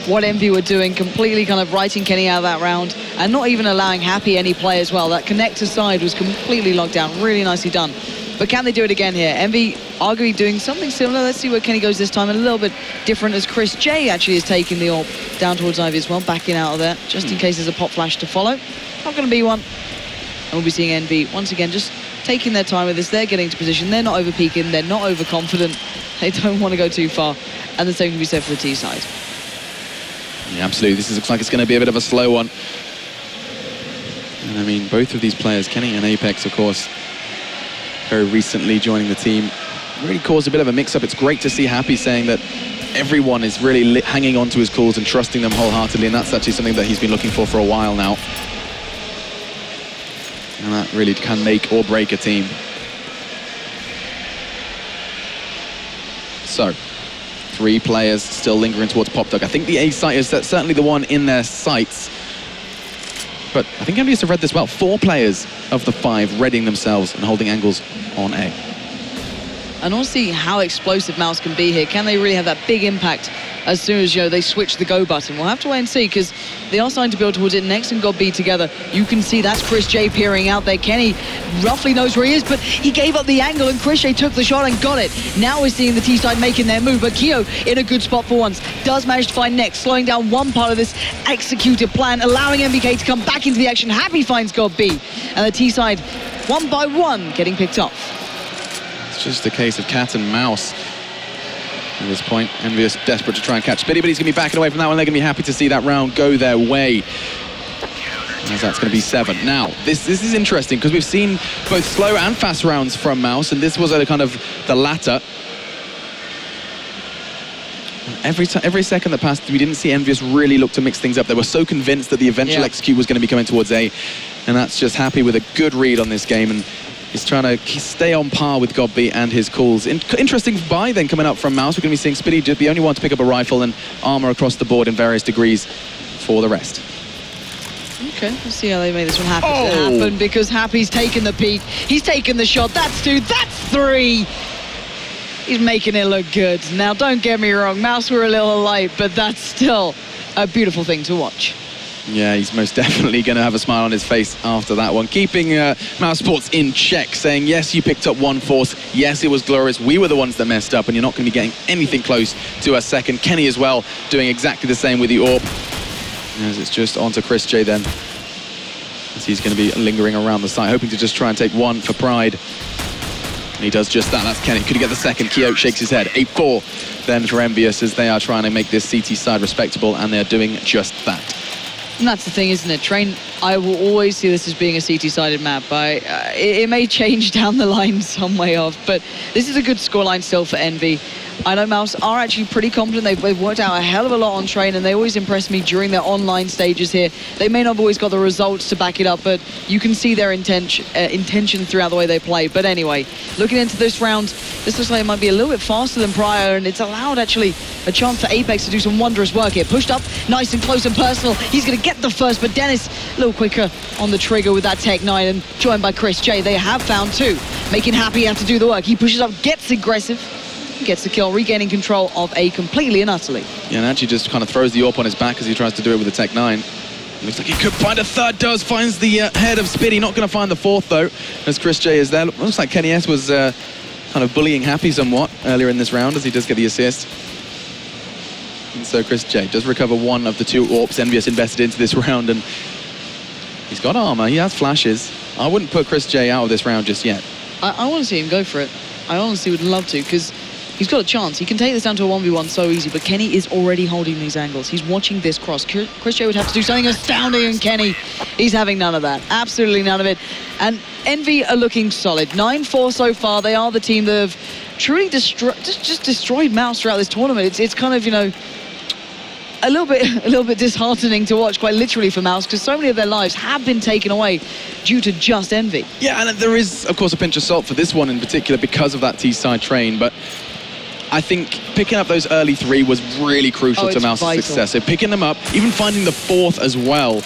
what EnVy were doing, completely kind of writing Kenny out of that round, and not even allowing Happy any play as well. That connector side was completely locked down, really nicely done. But can they do it again here? EnVy arguably doing something similar. Let's see where Kenny goes this time, a little bit different, as Chris J actually is taking the AWP down towards Ivy as well, backing out of there, just in case there's a pop flash to follow. Not going to be one. And we'll be seeing EnVy once again just taking their time with this. They're getting into position. They're not over peaking. They're not overconfident. They don't want to go too far. And the same can be said for the T side. Yeah, absolutely. This looks like it's going to be a bit of a slow one. And I mean, both of these players, Kenny and Apex, of course, very recently joining the team, really caused a bit of a mix-up. It's great to see Happy saying that everyone is really hanging on to his calls and trusting them wholeheartedly, and that's actually something that he's been looking for a while now. And that really can make or break a team. So, 3 players still lingering towards Pop Dog. I think the A site is certainly the one in their sights. But I think EnVyUs have read this well. 4 players of the 5 readying themselves and holding angles on A. And we'll see how explosive Mouse can be here. Can they really have that big impact as soon as they switch the go button? We'll have to wait and see, because they are starting to build towards it. Next and God B together. You can see that's Chris J peering out there. Kenny roughly knows where he is, but he gave up the angle and Chris J took the shot and got it. Now we're seeing the T side making their move, but Keo in a good spot for once. Does manage to find Next, slowing down one part of this executed plan, allowing MVK to come back into the action. Happy finds God B. And the T side, one by one, getting picked off. It's just a case of cat and mouse at this point. EnVyUs desperate to try and catch Spitty, but he's going to be backing away from that one. They're going to be happy to see that round go their way, as that's going to be 7. Now, this is interesting, because we've seen both slow and fast rounds from Mouse, and this was a kind of the latter. Every second that passed, we didn't see EnVyUs really look to mix things up. They were so convinced that the eventual execute was going to be coming towards A, and that's just Happy with a good read on this game, and he's trying to stay on par with Godby and his calls. Interesting buy then coming up from Mouse. We're going to be seeing Spitty the only one to pick up a rifle, and armor across the board in various degrees for the rest. Okay, we'll see how they make this one happen, because Happy's taken the peak. He's taken the shot. That's 2, that's 3. He's making it look good. Now, don't get me wrong, Mouse were a little light, but that's still a beautiful thing to watch. Yeah, he's most definitely going to have a smile on his face after that one. Keeping Mousesports in check, saying, yes, you picked up 1 force. Yes, it was glorious. We were the ones that messed up, and you're not going to be getting anything close to a second. Kenny as well, doing exactly the same with the AWP. As it's just onto Chris J then, as he's going to be lingering around the site, hoping to just try and take 1 for pride. And he does just that. That's Kenny. Could he get the second? Keo shakes his head. 8-4 then for EnVyUs, as they are trying to make this CT side respectable, and they're doing just that. And that's the thing, isn't it? Train, I will always see this as being a CT-sided map. It may change down the line some way off, but this is a good scoreline still for EnVy. I know Mouse are actually pretty confident. They've worked out a hell of a lot on Train, and they always impress me during their online stages here. They may not have always got the results to back it up, but you can see their intention throughout the way they play. But anyway, looking into this round, this looks like it might be a little bit faster than prior, and it's allowed actually a chance for Apex to do some wondrous work here. Pushed up, nice and close and personal. He's going to get the first, but Dennis a little quicker on the trigger with that Tech 9, and joined by Chris J. They have found 2, making Happy have to do the work. He pushes up, gets aggressive, gets the kill, regaining control of A completely and utterly. Yeah, and actually just kind of throws the AWP on his back as he tries to do it with the Tech 9. Looks like he could find a third, finds the head of Spitty. Not going to find the 4th, though, as Chris J is there. Looks like Kenny S was kind of bullying Happy somewhat earlier in this round, as he does get the assist. And so Chris J does recover 1 of the 2 AWPs EnVyUs invested into this round, and he's got armor, he has flashes. I wouldn't put Chris J out of this round just yet. I want to see him go for it. I honestly would love to, because he's got a chance. He can take this down to a 1v1 so easy, but Kenny is already holding these angles. He's watching this cross. Chris J would have to do something astounding, and Kenny, he's having none of that. Absolutely none of it. And EnVy are looking solid. 9-4 so far. They are the team that have truly just destroyed Mouse throughout this tournament. It's kind of, a little bit disheartening to watch, quite literally, for Mouse, because so many of their lives have been taken away due to just EnVy. Yeah, and there is, of course, a pinch of salt for this one in particular because of that T-side Train, but I think picking up those early 3 was really crucial to Mouse's success. So picking them up, even finding the 4th as well,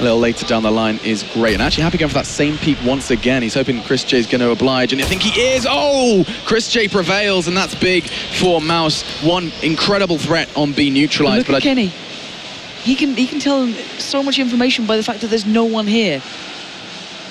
a little later down the line is great. And actually, Happy going for that same peak once again. He's hoping Chris J's going to oblige, and I think he is. Oh, Chris J prevails, and that's big for Mouse. One incredible threat on B neutralized. But look at Kenny. He can tell so much information by the fact that there's no one here.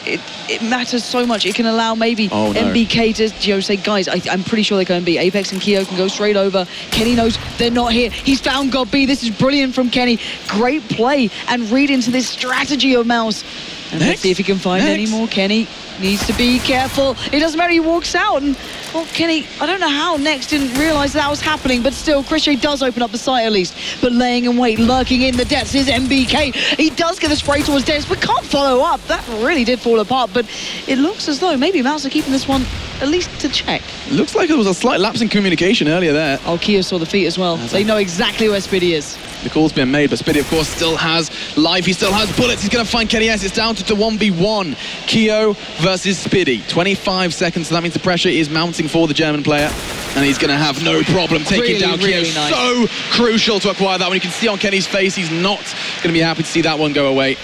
It matters so much. It can allow maybe MBK to say, guys, I'm pretty sure they can be. Apex and Keo can go straight over. Kenny knows they're not here. He's found God B. This is brilliant from Kenny. Great play and read into this strategy of Mouse. And let's see if he can find any more. Kenny needs to be careful. It doesn't matter, he walks out. And, well, Kenny, I don't know how Next didn't realise that was happening, but still, Chris J does open up the site at least. But laying in wait, lurking in the depths is MBK. He does get the spray towards Dennis, but can't follow up. That really did fall apart, but it looks as though maybe Mouse are keeping this one at least to check. It looks like there was a slight lapse in communication earlier there. Oh, Kia saw the feet as well. They know exactly where Spiddy is. The call's been made, but Spiddy, of course, still has life. He still has bullets. He's going to find Kenny S. It's down to 1v1. Keo versus Spiddy. 25 seconds, so that means the pressure is mounting for the German player. And he's going to have no problem taking down Keo. Nice. So crucial to acquire that one. You can see on Kenny's face, he's not going to be happy to see that one go away.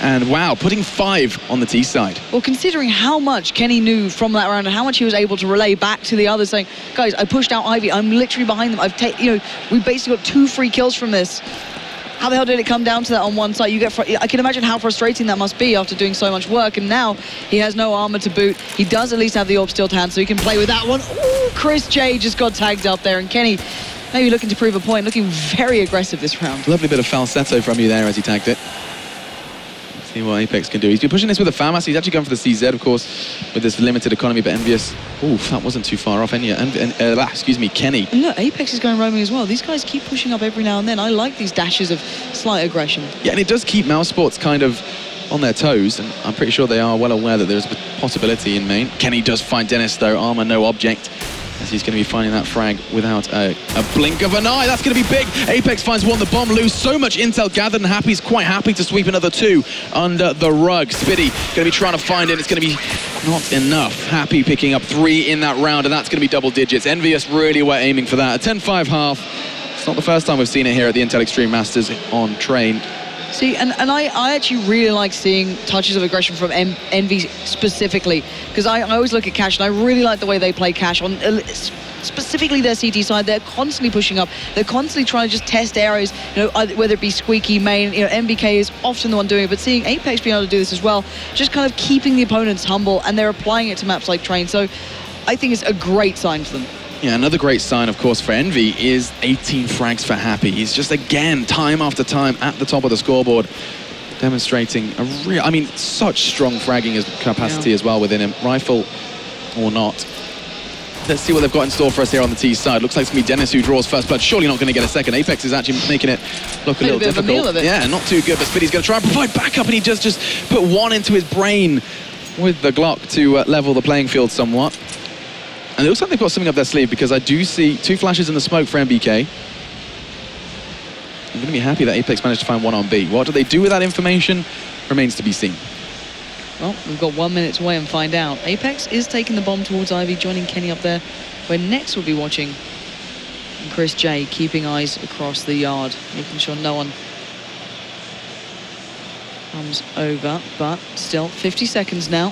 And wow, putting 5 on the T side. Well, considering how much Kenny knew from that round and how much he was able to relay back to the others, saying, guys, I pushed out Ivy. I'm literally behind them. We basically got 2 free kills from this. How the hell did it come down to that on one side? I can imagine how frustrating that must be after doing so much work. And now he has no armor to boot. He does at least have the orb still to hand, so he can play with that one. Ooh, Chris J just got tagged up there, and Kenny maybe looking to prove a point, looking very aggressive this round. Lovely bit of falsetto from you there as he tagged it. See what Apex can do. He's been pushing this with a FAMAS. He's actually going for the CZ, of course, with this limited economy, but EnVyUs. Oh, that wasn't too far off. Excuse me, Kenny. And look, Apex is going roaming as well. These guys keep pushing up every now and then. I like these dashes of slight aggression. Yeah, and it does keep Mousesports kind of on their toes, and I'm pretty sure they are well aware that there's a possibility in main. Kenny does find Dennis, though. Armor, no object, as he's going to be finding that frag without a blink of an eye. That's going to be big. Apex finds one, the bomb loose. So much intel gathered, and Happy's quite happy to sweep another 2 under the rug. Spiddy going to be trying to find it. It's going to be not enough. Happy picking up 3 in that round, and that's going to be double digits. EnVyUs really were aiming for that. A 10-5 half. It's not the first time we've seen it here at the Intel Extreme Masters on Train. See, and I actually really like seeing touches of aggression from Envy specifically, because I always look at Cash, and I really like the way they play Cash on specifically their CT side. They're constantly pushing up. They're constantly trying to just test areas, whether it be squeaky, main. MBK is often the one doing it, but seeing Apex being able to do this as well, just kind of keeping the opponents humble, and they're applying it to maps like Train. So I think it's a great sign for them. Yeah, another great sign, of course, for Envy is 18 frags for Happy. He's just, again, time after time at the top of the scoreboard, demonstrating a real, such strong fragging capacity as well within him, rifle or not. Let's see what they've got in store for us here on the T side. Looks like it's going to be Dennis who draws first blood. Surely not going to get a second. Apex is actually making it look a little difficult. Yeah, not too good, but Spiddy's going to try and provide backup, and he just put 1 into his brain with the Glock to level the playing field somewhat. And it looks like they've got something up their sleeve, because I do see 2 flashes in the smoke for MBK. I'm going to be happy that Apex managed to find 1 on B. What do they do with that information remains to be seen. Well, we've got 1 minute to wait and find out. Apex is taking the bomb towards Ivy, joining Kenny up there, where Next will be watching. And Chris J keeping eyes across the yard, making sure no one comes over. But still, 50 seconds now.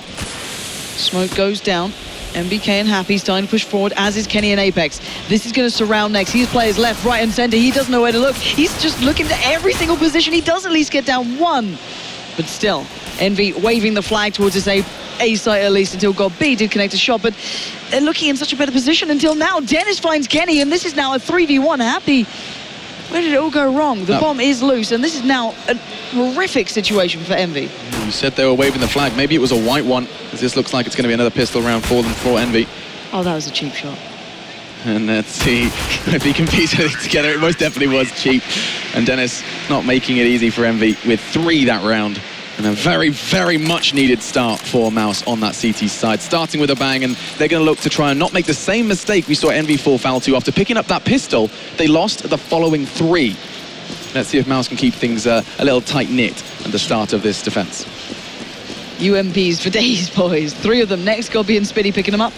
Smoke goes down. MBK and Happy starting to push forward, as is Kenny and Apex. This is going to surround Next. He's players left, right and center. He doesn't know where to look. He's just looking to every single position. He does at least get down 1. But still, Envy waving the flag towards his A site at least until God B did connect a shot. But they're looking in such a better position until now. Dennis finds Kenny, and this is now a 3v1. Happy, where did it all go wrong? The bomb is loose, and this is now a horrific situation for Envy. You said they were waving the flag. Maybe it was a white one, as this looks like it's going to be another pistol round for them, for Envy. Oh, that was a cheap shot. And let's see if he can piece it together. It most definitely was cheap. And Dennis not making it easy for Envy with 3 that round. And a very, very much needed start for Mouse on that CT side. Starting with a bang, and they're going to look to try and not make the same mistake we saw Envy fall foul to. After picking up that pistol, they lost the following 3. Let's see if Mouse can keep things a little tight-knit at the start of this defense. UMPs for days, boys. 3 of them. Next, Gobby and Spiddy picking them up.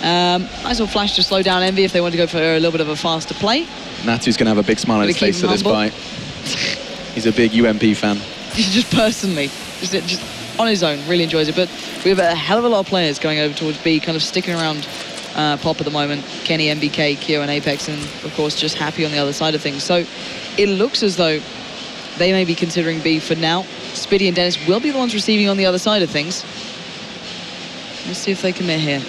Nice little flash to slow down Envy if they want to go for a little bit of a faster play. Natu's going to have a big smile on his face for this fight. He's a big UMP fan. just personally, just on his own, really enjoys it. But we have a hell of a lot of players going over towards B, kind of sticking around Pop at the moment. Kenny, MBK, Kyo, and Apex, and of course just Happy on the other side of things. So it looks as though they may be considering B for now. Spitty and Dennis will be the ones receiving on the other side of things. Let's see if they commit here.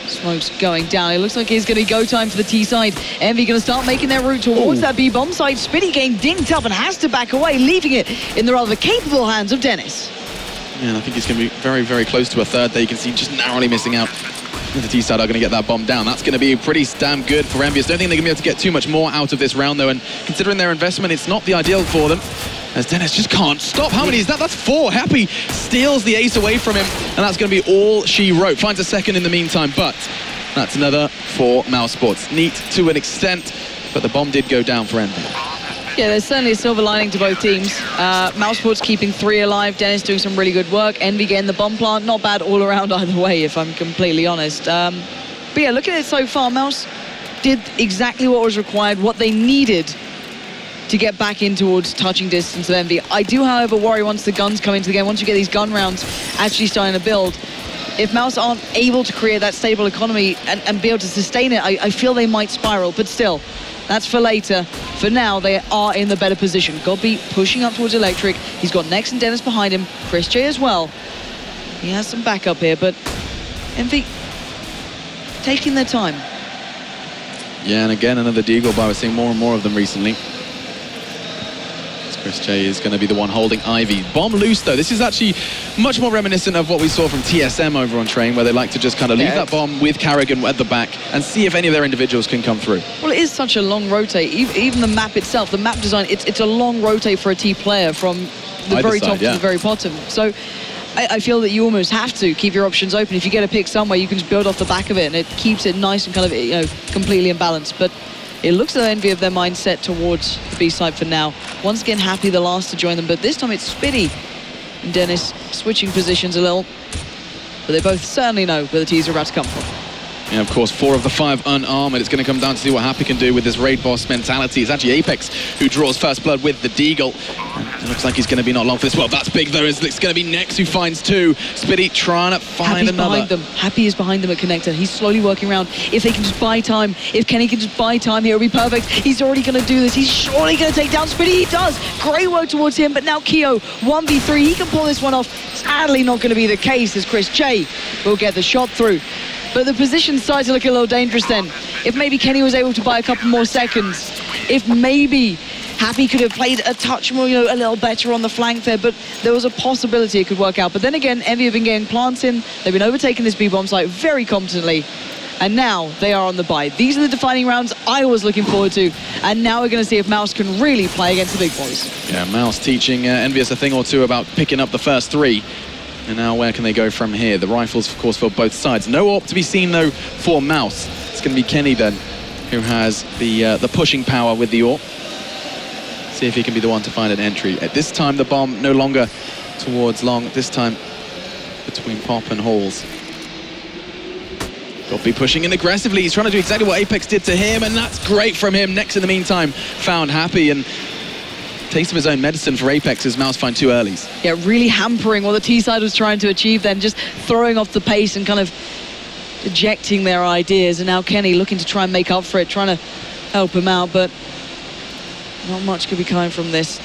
Smoke's going down. It looks like it's going to be go time for the T side. EnVy going to start making their route towards that B bomb side. Spitty getting dinked up and has to back away, leaving it in the rather capable hands of Dennis. Yeah, and I think he's going to be very, very close to a third there. You can see just narrowly missing out. The T side are going to get that bomb down. That's going to be pretty damn good for EnVyUs. Don't think they're going to be able to get too much more out of this round, though. And considering their investment, it's not the ideal for them, as Dennis just can't stop. How many is that? That's 4. Happy steals the ace away from him, and that's going to be all she wrote. Finds a second in the meantime, but that's another for Mousesports. Neat to an extent, but the bomb did go down for EnVy. Yeah, there's certainly a silver lining to both teams. Mousesports keeping 3 alive. Dennis doing some really good work. EnVy getting the bomb plant. Not bad all around either way, if I'm completely honest. But yeah, look at it so far. Mouse did exactly what was required, what they needed to get back in towards touching distance of EnVy. I do, however, worry once the guns come into the game, once you get these gun rounds actually starting to build, if Mouse aren't able to create that stable economy and be able to sustain it, I feel they might spiral, but still, that's for later. For now, they are in the better position. Godby pushing up towards Electric. He's got Nex and Dennis behind him. Chris J as well. He has some backup here, but EnVy taking their time. Yeah, and again, another deagle by. We're seeing more and more of them recently. Chris J is going to be the one holding Ivy. Bomb loose, though. This is actually much more reminiscent of what we saw from TSM over on Train, where they like to just kind of leave that bomb with Carrigan at the back and see if any of their individuals can come through. Well, it is such a long rotate. Even the map itself, the map design, it's a long rotate for a T player from the very top to the very bottom. So I feel that you almost have to keep your options open. If you get a pick somewhere, you can just build off the back of it, and it keeps it nice and kind of, you know, completely imbalanced. But it looks as though EnVy of their mindset towards the B side for now. Once again, Happy the last to join them, but this time it's Spitty and Dennis switching positions a little. But they both certainly know where the T's are about to come from. Yeah, of course, 4 of the 5 unarmored. It's going to come down to see what Happy can do with this raid boss mentality. It's actually Apex who draws first blood with the deagle. And it looks like he's going to be not long for this. Well, that's big, though. It's going to be Nex who finds 2. Spitty trying to find Happy's another. Behind them. Happy is behind them at Connector. He's slowly working around. If they can just buy time, if Kenny can just buy time here, it'll be perfect. He's already going to do this. He's surely going to take down Spitty. He does. Great work towards him, but now Kyo, 1v3. He can pull this one off. Sadly not going to be the case, as Chris J will get the shot through. But the position started to look a little dangerous then. If maybe Kenny was able to buy a couple more seconds, if maybe Happy could have played a touch more, you know, a little better on the flank there, but there was a possibility it could work out. But then again, EnVy have been getting plants in. They've been overtaking this B-bomb site very competently. And now they are on the bye. These are the defining rounds I was looking forward to. And now we're going to see if Mouse can really play against the big boys. Yeah, Mouse teaching EnVyUs a thing or two about picking up the first 3. And now where can they go from here? The rifles, of course, for both sides. No AWP to be seen, though, for Mouse. It's going to be Kenny, then, who has the pushing power with the AWP. See if he can be the one to find an entry. At this time, the bomb no longer towards Long. This time, between Pop and Halls. Got to be pushing in aggressively. He's trying to do exactly what Apex did to him, and that's great from him. Next, in the meantime, found Happy, and taste of his own medicine for Apex as Mouse find 2 earlies. Yeah, really hampering what the T side was trying to achieve then, just throwing off the pace and kind of ejecting their ideas. And now Kenny looking to try and make up for it, trying to help him out, but not much could be coming from this.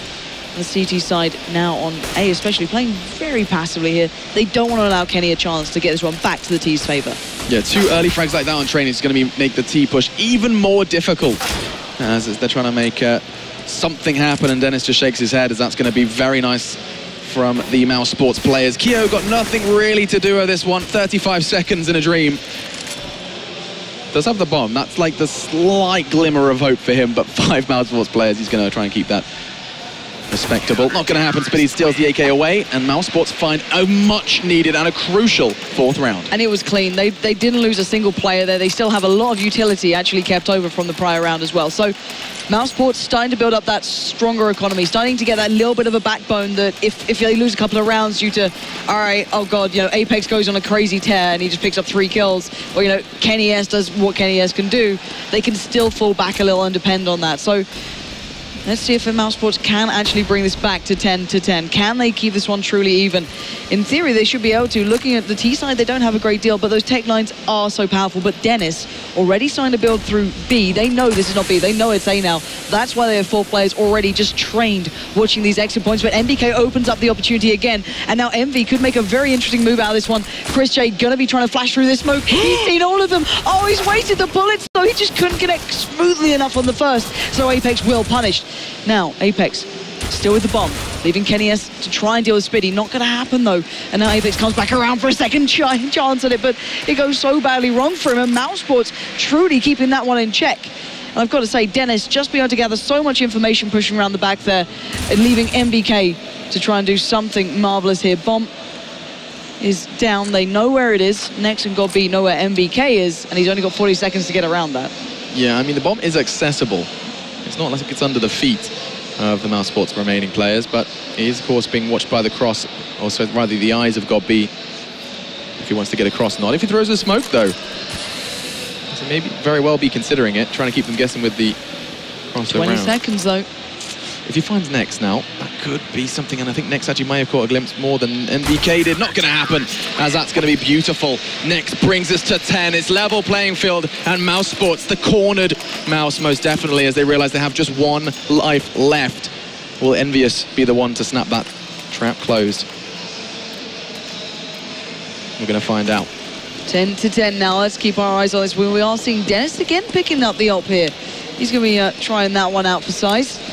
The CT side now on A, especially playing very passively here. They don't want to allow Kenny a chance to get this one back to the T's favor. Yeah, 2 early frags like that on Train is going to make the T push even more difficult, as they're trying to make something happen, and Dennis just shakes his head, as that's going to be very nice from the Mousesports players. Kyo got nothing really to do with this one. 35 seconds in a dream. Does have the bomb. That's like the slight glimmer of hope for him, but 5 Mousesports players. He's going to try and keep that respectable. Not going to happen. Spitty steals the AK away, and Mousesports find a much needed and a crucial 4th round. And it was clean. They didn't lose a single player there. They still have a lot of utility actually kept over from the prior round as well. So Mousesports starting to build up that stronger economy, starting to get that little bit of a backbone that if they lose a couple of rounds due to, all right, oh God, you know, Apex goes on a crazy tear and he just picks up 3 kills, or, you know, Kenny S does what Kenny S can do, they can still fall back a little and depend on that. So Let's see if Mousesports can actually bring this back to 10-10. Can they keep this one truly even? In theory, they should be able to. Looking at the T side, they don't have a great deal, but those tech lines are so powerful. But Dennis already starting to build through B. They know this is not B. They know it's A now. That's why they have 4 players already just trained watching these exit points. But MBK opens up the opportunity again. And now Envy could make a very interesting move out of this one. Chris J going to be trying to flash through this smoke. He's seen all of them. Oh, he's wasted the bullets, though. He just couldn't connect smoothly enough on the first. So Apex will punish. Now, Apex still with the bomb, leaving Kenny S to try and deal with Spiddy. Not going to happen, though. And now Apex comes back around for a second chance at it, but it goes so badly wrong for him. And Mousesports truly keeping that one in check. And I've got to say, Dennis just being able to gather so much information pushing around the back there, and leaving MBK to try and do something marvelous here. Bomb is down. They know where it is. Next and God B know where MBK is, and he's only got 40 seconds to get around that. Yeah, I mean, the bomb is accessible. It's not like it's under the feet of the Mousesports remaining players, but he is, of course, being watched by the cross, also rather the eyes of God B, if he wants to get across. Not if he throws a smoke, though. So maybe very well be considering it, trying to keep them guessing with the cross 20 around. seconds, though. If he finds Nex now, that could be something, and I think Nex actually may have caught a glimpse more than MBK did. Not going to happen, as that's going to be beautiful. Nex brings us to 10. It's level playing field, and Mousesports, the cornered Mouse, most definitely, as they realise they have just 1 life left. Will EnVyUs be the one to snap that trap closed? We're going to find out. 10-10 now. Let's keep our eyes on this. We are seeing Dennis again picking up the ult here. He's going to be trying that one out for size.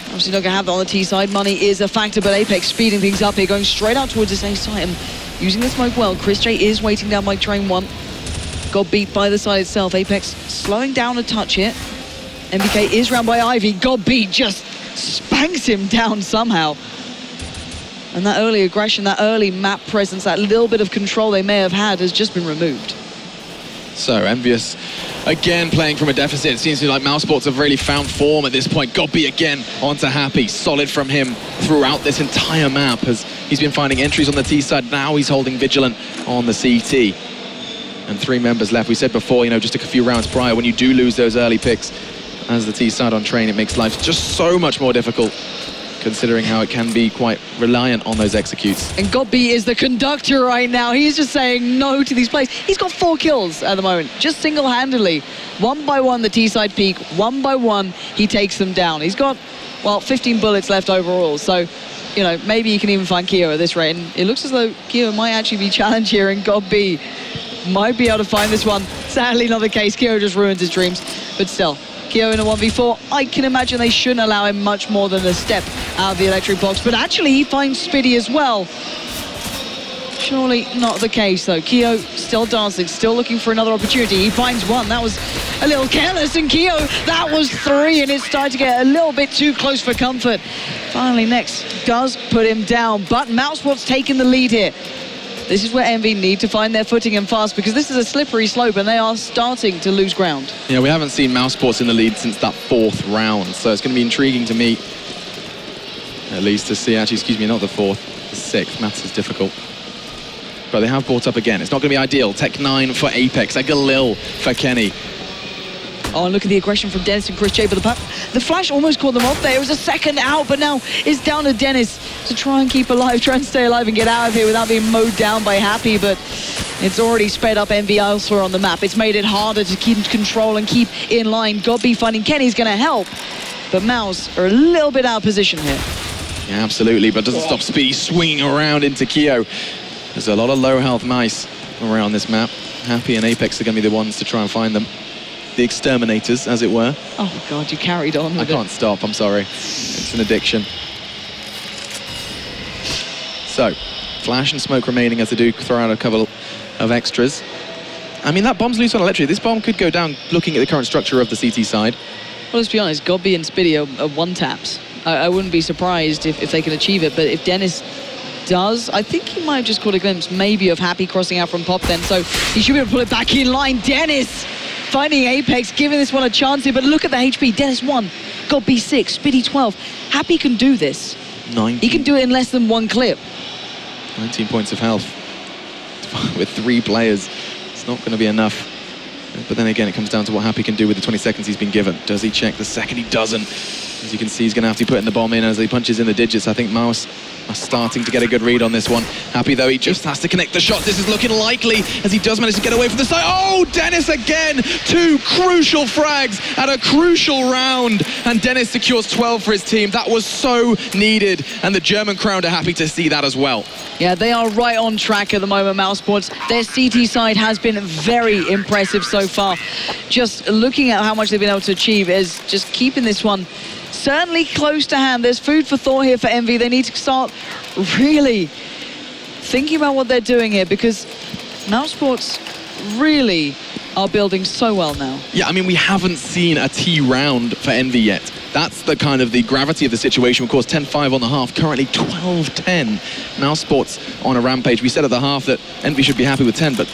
Obviously not going to have that on the T side. Money is a factor, but Apex speeding things up here, going straight out towards this A site and using the smoke well. Chris J is waiting down by train 1. Got beat by the side itself. Apex slowing down a touch here. MBK is round by Ivy. God beat just spanks him down somehow. And that early aggression, that early map presence, that little bit of control they may have had has just been removed. So, EnVyUs again playing from a deficit. It seems to be like Mousesports have really found form at this point. Godby again onto Happy. Solid from him throughout this entire map as he's been finding entries on the T side. Now he's holding vigilant on the CT. And 3 members left. We said before, you know, just a few rounds prior, when you do lose those early picks as the T side on train, it makes life just so much more difficult, considering how it can be quite reliant on those executes. And Godby is the conductor right now. He's just saying no to these plays. He's got 4 kills at the moment, just single-handedly. 1 by 1, the T-side peak. 1 by 1, he takes them down. He's got, well, 15 bullets left overall. So, you know, maybe you can even find Keo at this rate. And it looks as though Keo might actually be challenged here, and Godby might be able to find this one. Sadly, not the case. Keo just ruins his dreams. But still, Keo in a 1v4, I can imagine they shouldn't allow him much more than a step out of the electric box. But actually, he finds Spiddy as well. Surely not the case, though. Keo still dancing, still looking for another opportunity. He finds one. That was a little careless, and Keo, that was 3, and it started to get a little bit too close for comfort. Finally, Nex does put him down, but Mousesports taking the lead here. This is where Envy need to find their footing and fast, because this is a slippery slope and they are starting to lose ground. Yeah, we haven't seen Mousesports in the lead since that 4th round, so it's going to be intriguing to me, at least, to see, actually, excuse me, not the 4th, the 6th. Maths is difficult. But they have brought up again. It's not going to be ideal. Tech 9 for Apex, a Galil for Kenny. Oh, and look at the aggression from Dennis and Chris J, but the flash almost caught them off there. It was a second out, but now it's down to Dennis to try and keep alive, try and stay alive and get out of here without being mowed down by Happy, but it's already sped up Envy elsewhere on the map. It's made it harder to keep control and keep in line. Godby finding Kenny's going to help, but Mouse are a little bit out of position here. Yeah, absolutely, but doesn't stop Speedy swinging around into Keo. There's a lot of low health mice around this map. Happy and Apex are going to be the ones to try and find them. The exterminators, as it were. Oh God, you carried on with I can't stop, I'm sorry. It's an addiction. So, flash and smoke remaining as they do throw out a couple of extras. I mean, that bomb's loose on electric. This bomb could go down looking at the current structure of the CT side. Well, let's be honest, Godby and Spiddy are one-taps. I wouldn't be surprised if they can achieve it, but if Dennis does, I think he might have just caught a glimpse maybe of Happy crossing out from Pop then, so he should be able to pull it back in line. Dennis finding Apex, giving this one a chance here, but look at the HP. Dennis 1, Godby 6, Spiddy 12. Happy can do this. 19. He can do it in less than 1 clip. 19 points of health with 3 players. It's not going to be enough. But then again, it comes down to what Happy can do with the 20 seconds he's been given. Does he check the second? He doesn't. As you can see, he's going to have to be putting the bomb in as he punches in the digits. I think Mouse are starting to get a good read on this one. Happy, though, he just has to connect the shots. This is looking likely as he does manage to get away from the side. Oh, Dennis again! 2 crucial frags at a crucial round. And Dennis secures 12 for his team. That was so needed. And the German crowd are happy to see that as well. Yeah, they are right on track at the moment, Mousesports. Their CT side has been very impressive so far. Just looking at how much they've been able to achieve is just keeping this one certainly close to hand. There's food for thought here for EnVy. They need to start really thinking about what they're doing here, because Mousesports really are building so well now. Yeah, I mean, we haven't seen a T round for EnVy yet. That's the kind of the gravity of the situation. Of course, 10-5 on the half, currently 12-10. Mousesports on a rampage. We said at the half that EnVy should be happy with 10, but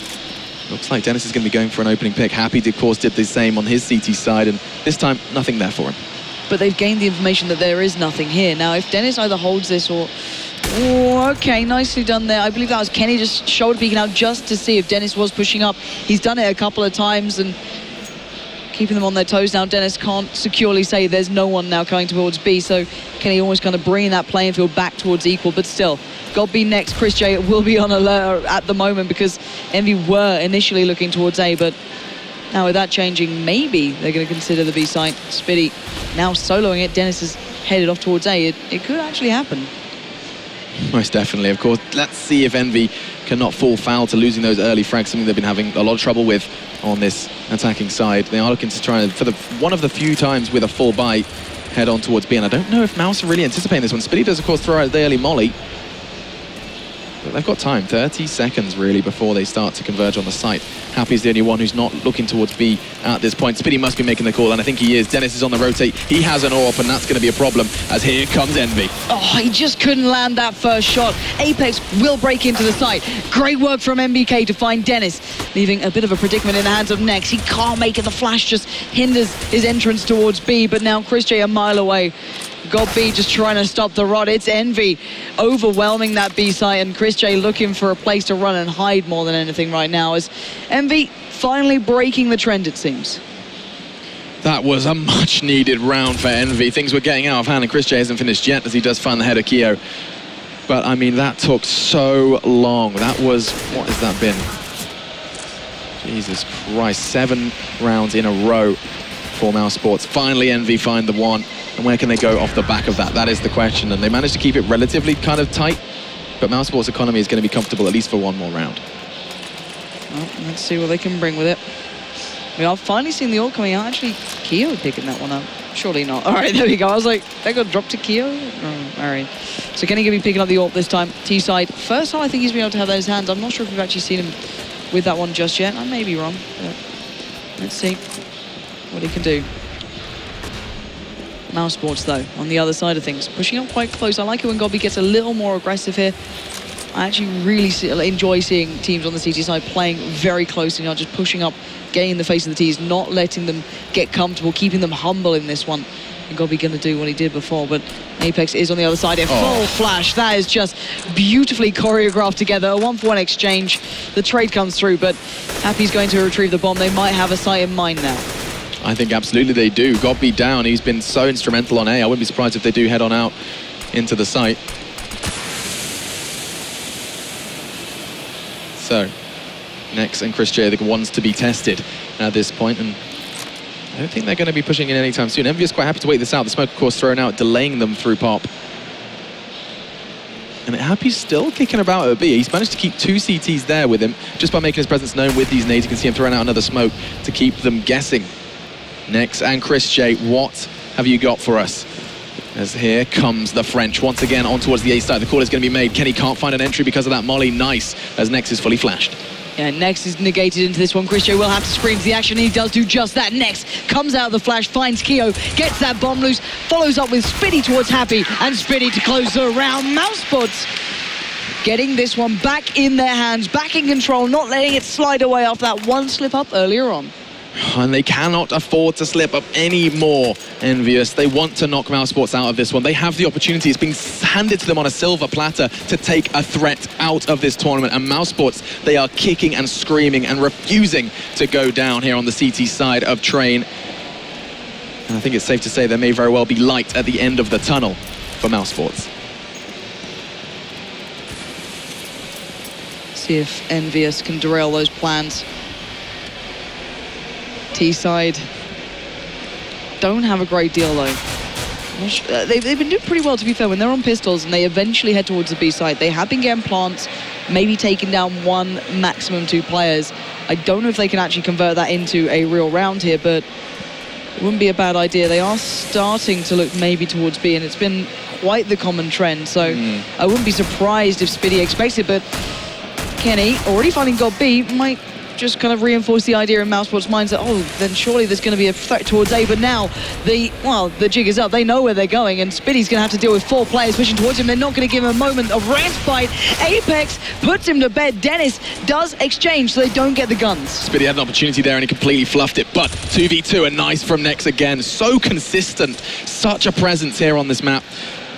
looks like Dennis is going to be going for an opening pick. Happy, of course, did the same on his CT side, and this time, nothing there for him. But they've gained the information that there is nothing here. Now, if Dennis either holds this or... Oh, okay, nicely done there. I believe that was Kenny just shoulder peeking out just to see if Dennis was pushing up. He's done it a couple of times and keeping them on their toes now. Dennis can't securely say there's no one now going towards B, so Kenny almost kind of bringing that playing field back towards equal, but still, got B next. Chris J will be on alert at the moment because EnVy were initially looking towards A, but now with that changing, maybe they're going to consider the B site. Spitty now soloing it. Dennis is headed off towards A. It could actually happen. Most definitely, of course. Let's see if EnVy cannot fall foul to losing those early frags, something they've been having a lot of trouble with on this attacking side. They are looking to try, for one of the few times with a full buy, head on towards B. And I don't know if Mouse are really anticipating this one. Spitty does, of course, throw out the early molly. But they've got time, 30 seconds really before they start to converge on the site. Happy's the only one who's not looking towards B at this point. Spitty must be making the call, and I think he is. Dennis is on the rotate. He has an AWP, and that's going to be a problem as here comes EnVy. Oh, he just couldn't land that first shot. Apex will break into the site. Great work from MBK to find Dennis, leaving a bit of a predicament in the hands of Nex. He can't make it. The flash just hinders his entrance towards B, but now Chris J a mile away. Got B just trying to stop the rod. It's EnVy overwhelming that B site, and Chris J looking for a place to run and hide more than anything right now, as EnVy finally breaking the trend, it seems. That was a much needed round for EnVy. Things were getting out of hand, and Chris J hasn't finished yet as he does find the head of Keo. But I mean, that took so long. That was, what has that been? Jesus Christ, 7 rounds in a row for Mousesports. Finally, EnVy find the one. And where can they go off the back of that? That is the question. And they managed to keep it relatively kind of tight. But Mousesports' economy is going to be comfortable at least for one more round. Well, let's see what they can bring with it. We are finally seeing the ult coming out. Actually, Keo picking that one up. Surely not. All right, there we go. I was like, they got dropped to Keo? Oh, all right. So Kenny going to be picking up the ult this time. T-side. First time I think he's been able to have those hands. I'm not sure if we've actually seen him with that one just yet. I may be wrong. But let's see what he can do. Mousesports, though, on the other side of things, pushing up quite close. I like it when Gobby gets a little more aggressive here. I actually really enjoy seeing teams on the CT side playing very closely, not just pushing up, getting in the face of the T's, not letting them get comfortable, keeping them humble in this one. And Gobby going to do what he did before, but Apex is on the other side. A full flash. That is just beautifully choreographed together. A 1-for-1 exchange. The trade comes through, but Happy's going to retrieve the bomb. They might have a sight in mind now. I think absolutely they do. Gobby down. He's been so instrumental on A. I wouldn't be surprised if they do head on out into the site. So, Nex and Chris J are the ones to be tested at this point, and I don't think they're going to be pushing in anytime soon. EnVy is quite happy to wait this out. The smoke, of course, thrown out, delaying them through pop. And Happy's still kicking about at B. He's managed to keep 2 CTs there with him just by making his presence known with these nades. You can see him throwing out another smoke to keep them guessing. Nex and Chris J, what have you got for us? As here comes the French once again on towards the A side. The call is going to be made. Kenny can't find an entry because of that molly. Nice, as Nex is fully flashed. Yeah, Nex is negated into this one. Chris J will have to spring to the action, and he does do just that. Nex comes out of the flash, finds Keo, gets that bomb loose, follows up with Spitty towards Happy, and Spitty to close the round. Mousesports getting this one back in their hands, back in control, not letting it slide away after that one slip up earlier on. And they cannot afford to slip up any more, EnVyUs. They want to knock Mousesports out of this one. They have the opportunity. It's been handed to them on a silver platter to take a threat out of this tournament. And Mousesports, they are kicking and screaming and refusing to go down here on the CT side of Train. And I think it's safe to say there may very well be light at the end of the tunnel for Mousesports. See if EnVyUs can derail those plans. T-side don't have a great deal though. They've been doing pretty well, to be fair. When they're on pistols and they eventually head towards the B side, they have been getting plants, maybe taking down 1, maximum 2 players. I don't know if they can actually convert that into a real round here, but it wouldn't be a bad idea. They are starting to look maybe towards B, and it's been quite the common trend, so I wouldn't be surprised if Spiddy expects it, but Kenny, already finding God B, might just kind of reinforce the idea in Mousesports' minds that, oh, then surely there's going to be a threat towards A, but now the jig is up. They know where they're going, and Spiddy's going to have to deal with 4 players pushing towards him. They're not going to give him a moment of respite. Apex puts him to bed. Dennis does exchange, so they don't get the guns. Spiddy had an opportunity there, and he completely fluffed it, but 2v2, and nice from Nex again. So consistent, such a presence here on this map.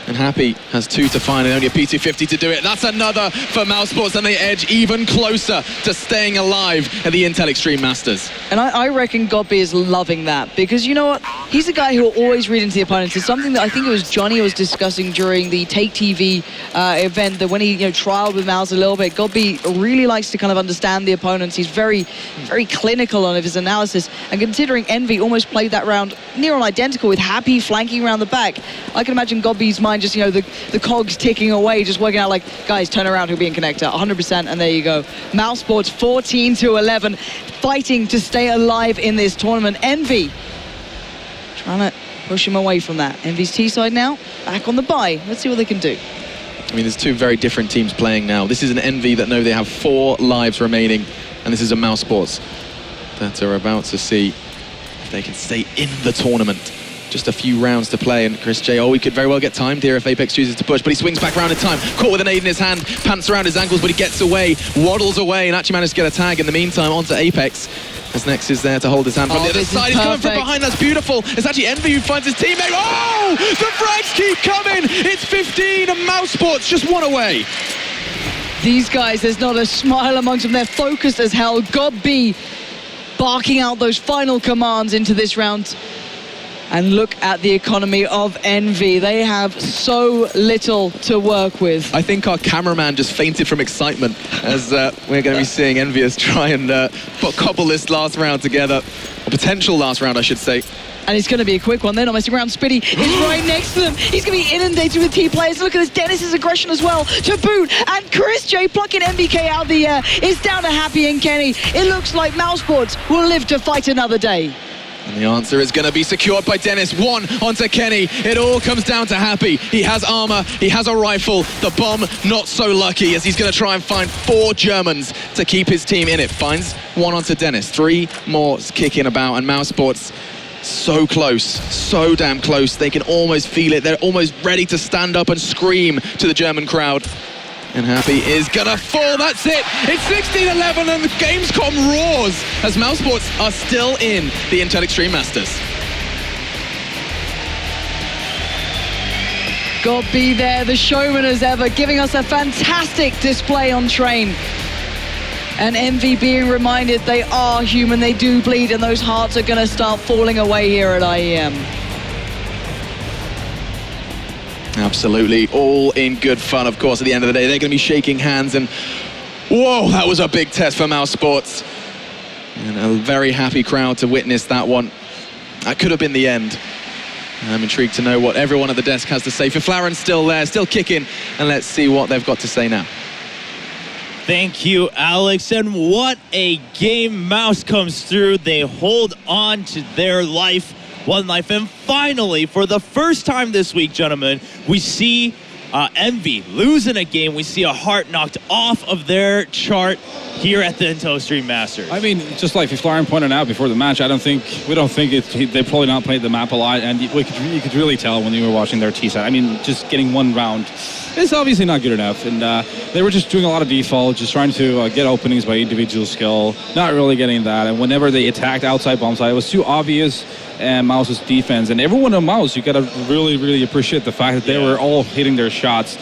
And Happy has 2 to find and only a P250 to do it. That's another for Mousesports, and they edge even closer to staying alive at the Intel Extreme Masters. And I reckon Godby is loving that, because you know what? He's a guy who will always read into the opponents. It's something that I think it was Johnny was discussing during the Take TV event, that when he trialed with Mouse a little bit, Godby really likes to kind of understand the opponents. He's very, very clinical on his analysis. And considering Envy almost played that round near on identical with Happy flanking around the back, I can imagine Godby's mind just, the cogs ticking away, just working out like, guys, turn around, he'll be in connector, 100%, and there you go. Mousesports 14-11, fighting to stay alive in this tournament. Envy trying to push him away from that. Envy's T-side now, back on the bye. Let's see what they can do. I mean, there's 2 very different teams playing now. This is an Envy that know they have 4 lives remaining, and this is a Mousesports that are about to see if they can stay in the tournament. Just a few rounds to play, and Chris J, he could very well get timed here if Apex chooses to push, but he swings back around in time, caught with an nade in his hand, pants around his ankles, but he gets away, waddles away, and actually managed to get a tag in the meantime onto Apex, as Nex is there to hold his hand from the other side. He's coming from behind, that's beautiful. It's actually Envy who finds his teammate. Oh, the frags keep coming. It's 15, and Mousesports just 1 away. These guys, there's not a smile amongst them. They're focused as hell. God B barking out those final commands into this round. And look at the economy of Envy. They have so little to work with. I think our cameraman just fainted from excitement as we're going to be seeing EnVyUs try and cobble this last round together. A potential last round, I should say. And it's going to be a quick one. They're not messing around. Spiddy is right next to them. He's going to be inundated with T players. Look at this. Dennis's aggression as well to boot. And Chris J plucking MBK out of the air. It's down to Happy and Kenny. It looks like Mousesports will live to fight another day. And the answer is going to be secured by Dennis. 1 onto Kenny. It all comes down to Happy. He has armor. He has a rifle. The bomb, not so lucky, as he's going to try and find 4 Germans to keep his team in it. Finds 1 onto Dennis. 3 more kicking about, and Mousesports so close, so damn close. They can almost feel it. They're almost ready to stand up and scream to the German crowd. And Happy is gonna fall, that's it! It's 16-11 and the Gamescom roars as Mousesports are still in the Intel Extreme Masters. God be there, the showman as ever, giving us a fantastic display on Train. And Envy being reminded they are human, they do bleed, and those hearts are gonna start falling away here at IEM. Absolutely, all in good fun, of course. At the end of the day, they're going to be shaking hands, and whoa, that was a big test for Mousesports. And a very happy crowd to witness that one. That could have been the end. I'm intrigued to know what everyone at the desk has to say. Fiflaren's still there, still kicking, and let's see what they've got to say now. Thank you, Alex, and what a game. Mouse comes through. They hold on to their life. 1 life, and finally, for the first time this week, gentlemen, we see Envy losing a game. We see a heart knocked off of their chart. here at the Intel Extreme Masters. I mean, just like Florian pointed out before the match, we don't think they probably not played the map a lot, and you could really tell when you were watching their T-set. I mean, just getting one round is obviously not good enough, and they were just doing a lot of default, just trying to get openings by individual skill, not really getting that, and whenever they attacked outside bomb side, it was too obvious. And Mouse's defense, and everyone on Mouse, you gotta really, really appreciate the fact that they were all hitting their shots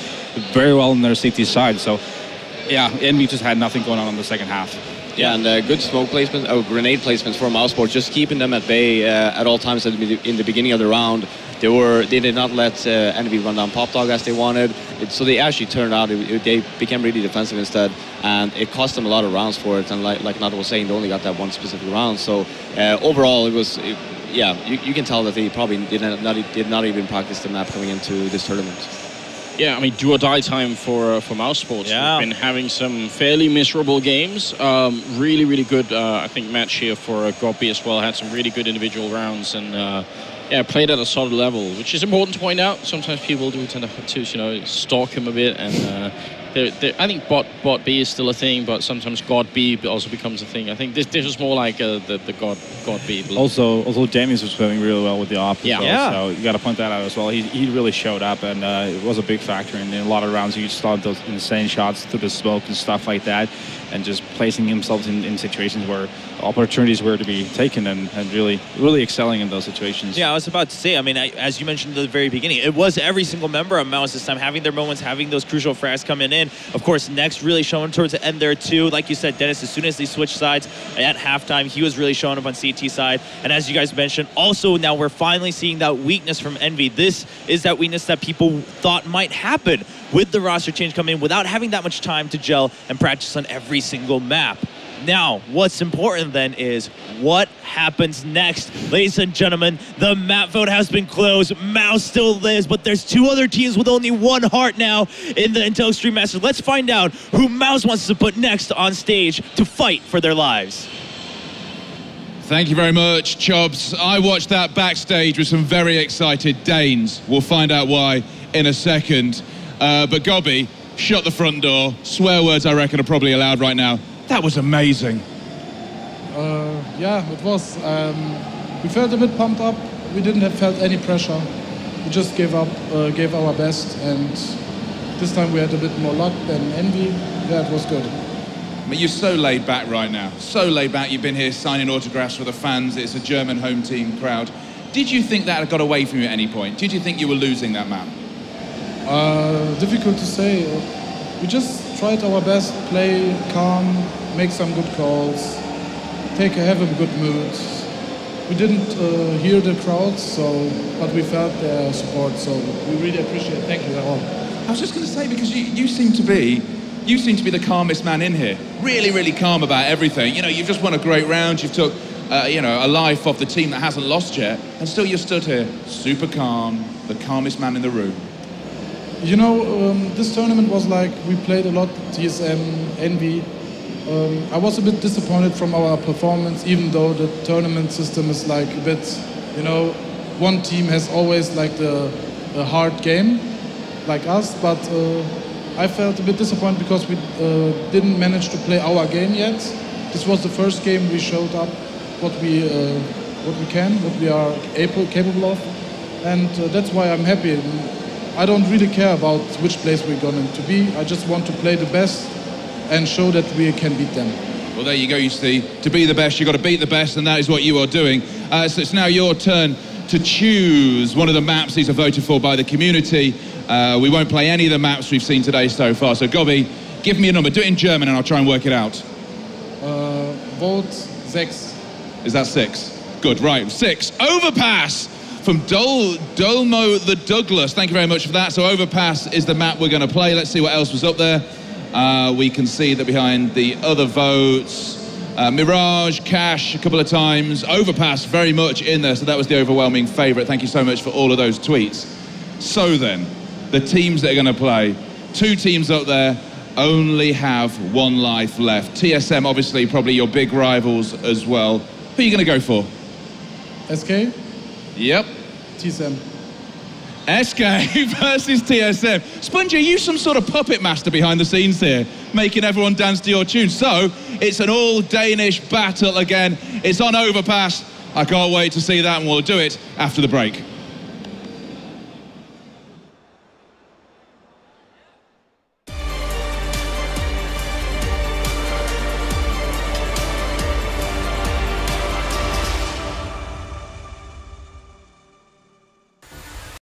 very well on their CT side. So, yeah, EnVy just had nothing going on the second half. Yeah, and good smoke placements, grenade placements for Mousesports, just keeping them at bay at all times in the beginning of the round. They did not let EnVy run down Pop Dog as they wanted. So they actually turned out, they became really defensive instead, and it cost them a lot of rounds for it. And like Nato was saying, they only got that one specific round. So overall, yeah, you can tell that they probably did not even practice the map coming into this tournament. Yeah, I mean, do or die time for Mousesports. Yeah. We've been having some fairly miserable games. Really, really good, I think, match here for Goppy as well. Had some really good individual rounds and played at a solid level, which is important to point out. Sometimes people do tend to stalk him a bit, and I think bot B is still a thing, but sometimes God B also becomes a thing. I think this is more like the God B. Also, Damius was playing really well with the op as well, Yeah. so you got to point that out as well. He really showed up, and it was a big factor in a lot of rounds. He saw those insane shots through the smoke and stuff like that, and just placing himself in situations where opportunities were to be taken, and really, really excelling in those situations. Yeah, I was about to say, I mean, as you mentioned at the very beginning, it was every single member of Mouse this time having their moments, having those crucial frags coming in. Of course, Next really showing towards the end there too. Like you said, Dennis, as soon as they switched sides at halftime, he was really showing up on CT side. And as you guys mentioned, also now we're finally seeing that weakness from EnVy. This is that weakness that people thought might happen with the roster change coming in without having that much time to gel and practice on every single map. Now, what's important then is what happens next. Ladies and gentlemen, the map vote has been closed. Mouse still lives, but there's two other teams with only one heart now in the Intel Extreme Masters. Let's find out who Mouse wants to put next on stage to fight for their lives. Thank you very much, Chobs. I watched that backstage with some very excited Danes. We'll find out why in a second. But Gobby, shut the front door. Swear words, I reckon, are probably allowed right now. That was amazing. Yeah, it was. We felt a bit pumped up. We didn't have felt any pressure. We just gave our best, and this time we had a bit more luck than EnVy. Yeah, it was good. I mean, you're so laid back right now. So laid back. You've been here signing autographs for the fans. It's a German home team crowd. Did you think that had got away from you at any point? Did you think you were losing that map? Difficult to say. We just tried our best, play calm, make some good calls, have a good mood. We didn't hear the crowds, but we felt their support, so we really appreciate it. Thank you all. I was just going to say, because you seem to be the calmest man in here. Really, really calm about everything. You know, you've just won a great round. You've took, a life off the team that hasn't lost yet, and still you're stood here, super calm, the calmest man in the room. You know, this tournament was like, we played a lot, TSM, EnVy. I was a bit disappointed from our performance, even though the tournament system is like a bit, one team has always like the hard game, like us, but I felt a bit disappointed because we didn't manage to play our game yet. This was the first game we showed up what we are capable of, and that's why I'm happy. I don't really care about which place we're going to be. I just want to play the best and show that we can beat them. Well, there you go, you see. To be the best, you've got to beat the best, and that is what you are doing. So it's now your turn to choose one of the maps these are voted for by the community. We won't play any of the maps we've seen today so far. So, Gobby, give me a number. Do it in German, and I'll try and work it out. Vote 6. Is that 6? Good, right. 6. Overpass from Dolmo the Douglas. Thank you very much for that. So Overpass is the map we're going to play. Let's see what else was up there. We can see that behind the other votes, Mirage, Cash a couple of times, Overpass very much in there. So that was the overwhelming favourite. Thank you so much for all of those tweets. So then, the teams that are going to play, 2 teams up there, only have 1 life left. TSM, obviously, probably your big rivals as well. Who are you going to go for? SK? Yep. TSM. SK versus TSM. Spongy, are you some sort of puppet master behind the scenes here, making everyone dance to your tune? So, It's an all-Danish battle again. It's on Overpass. I can't wait to see that, and we'll do it after the break.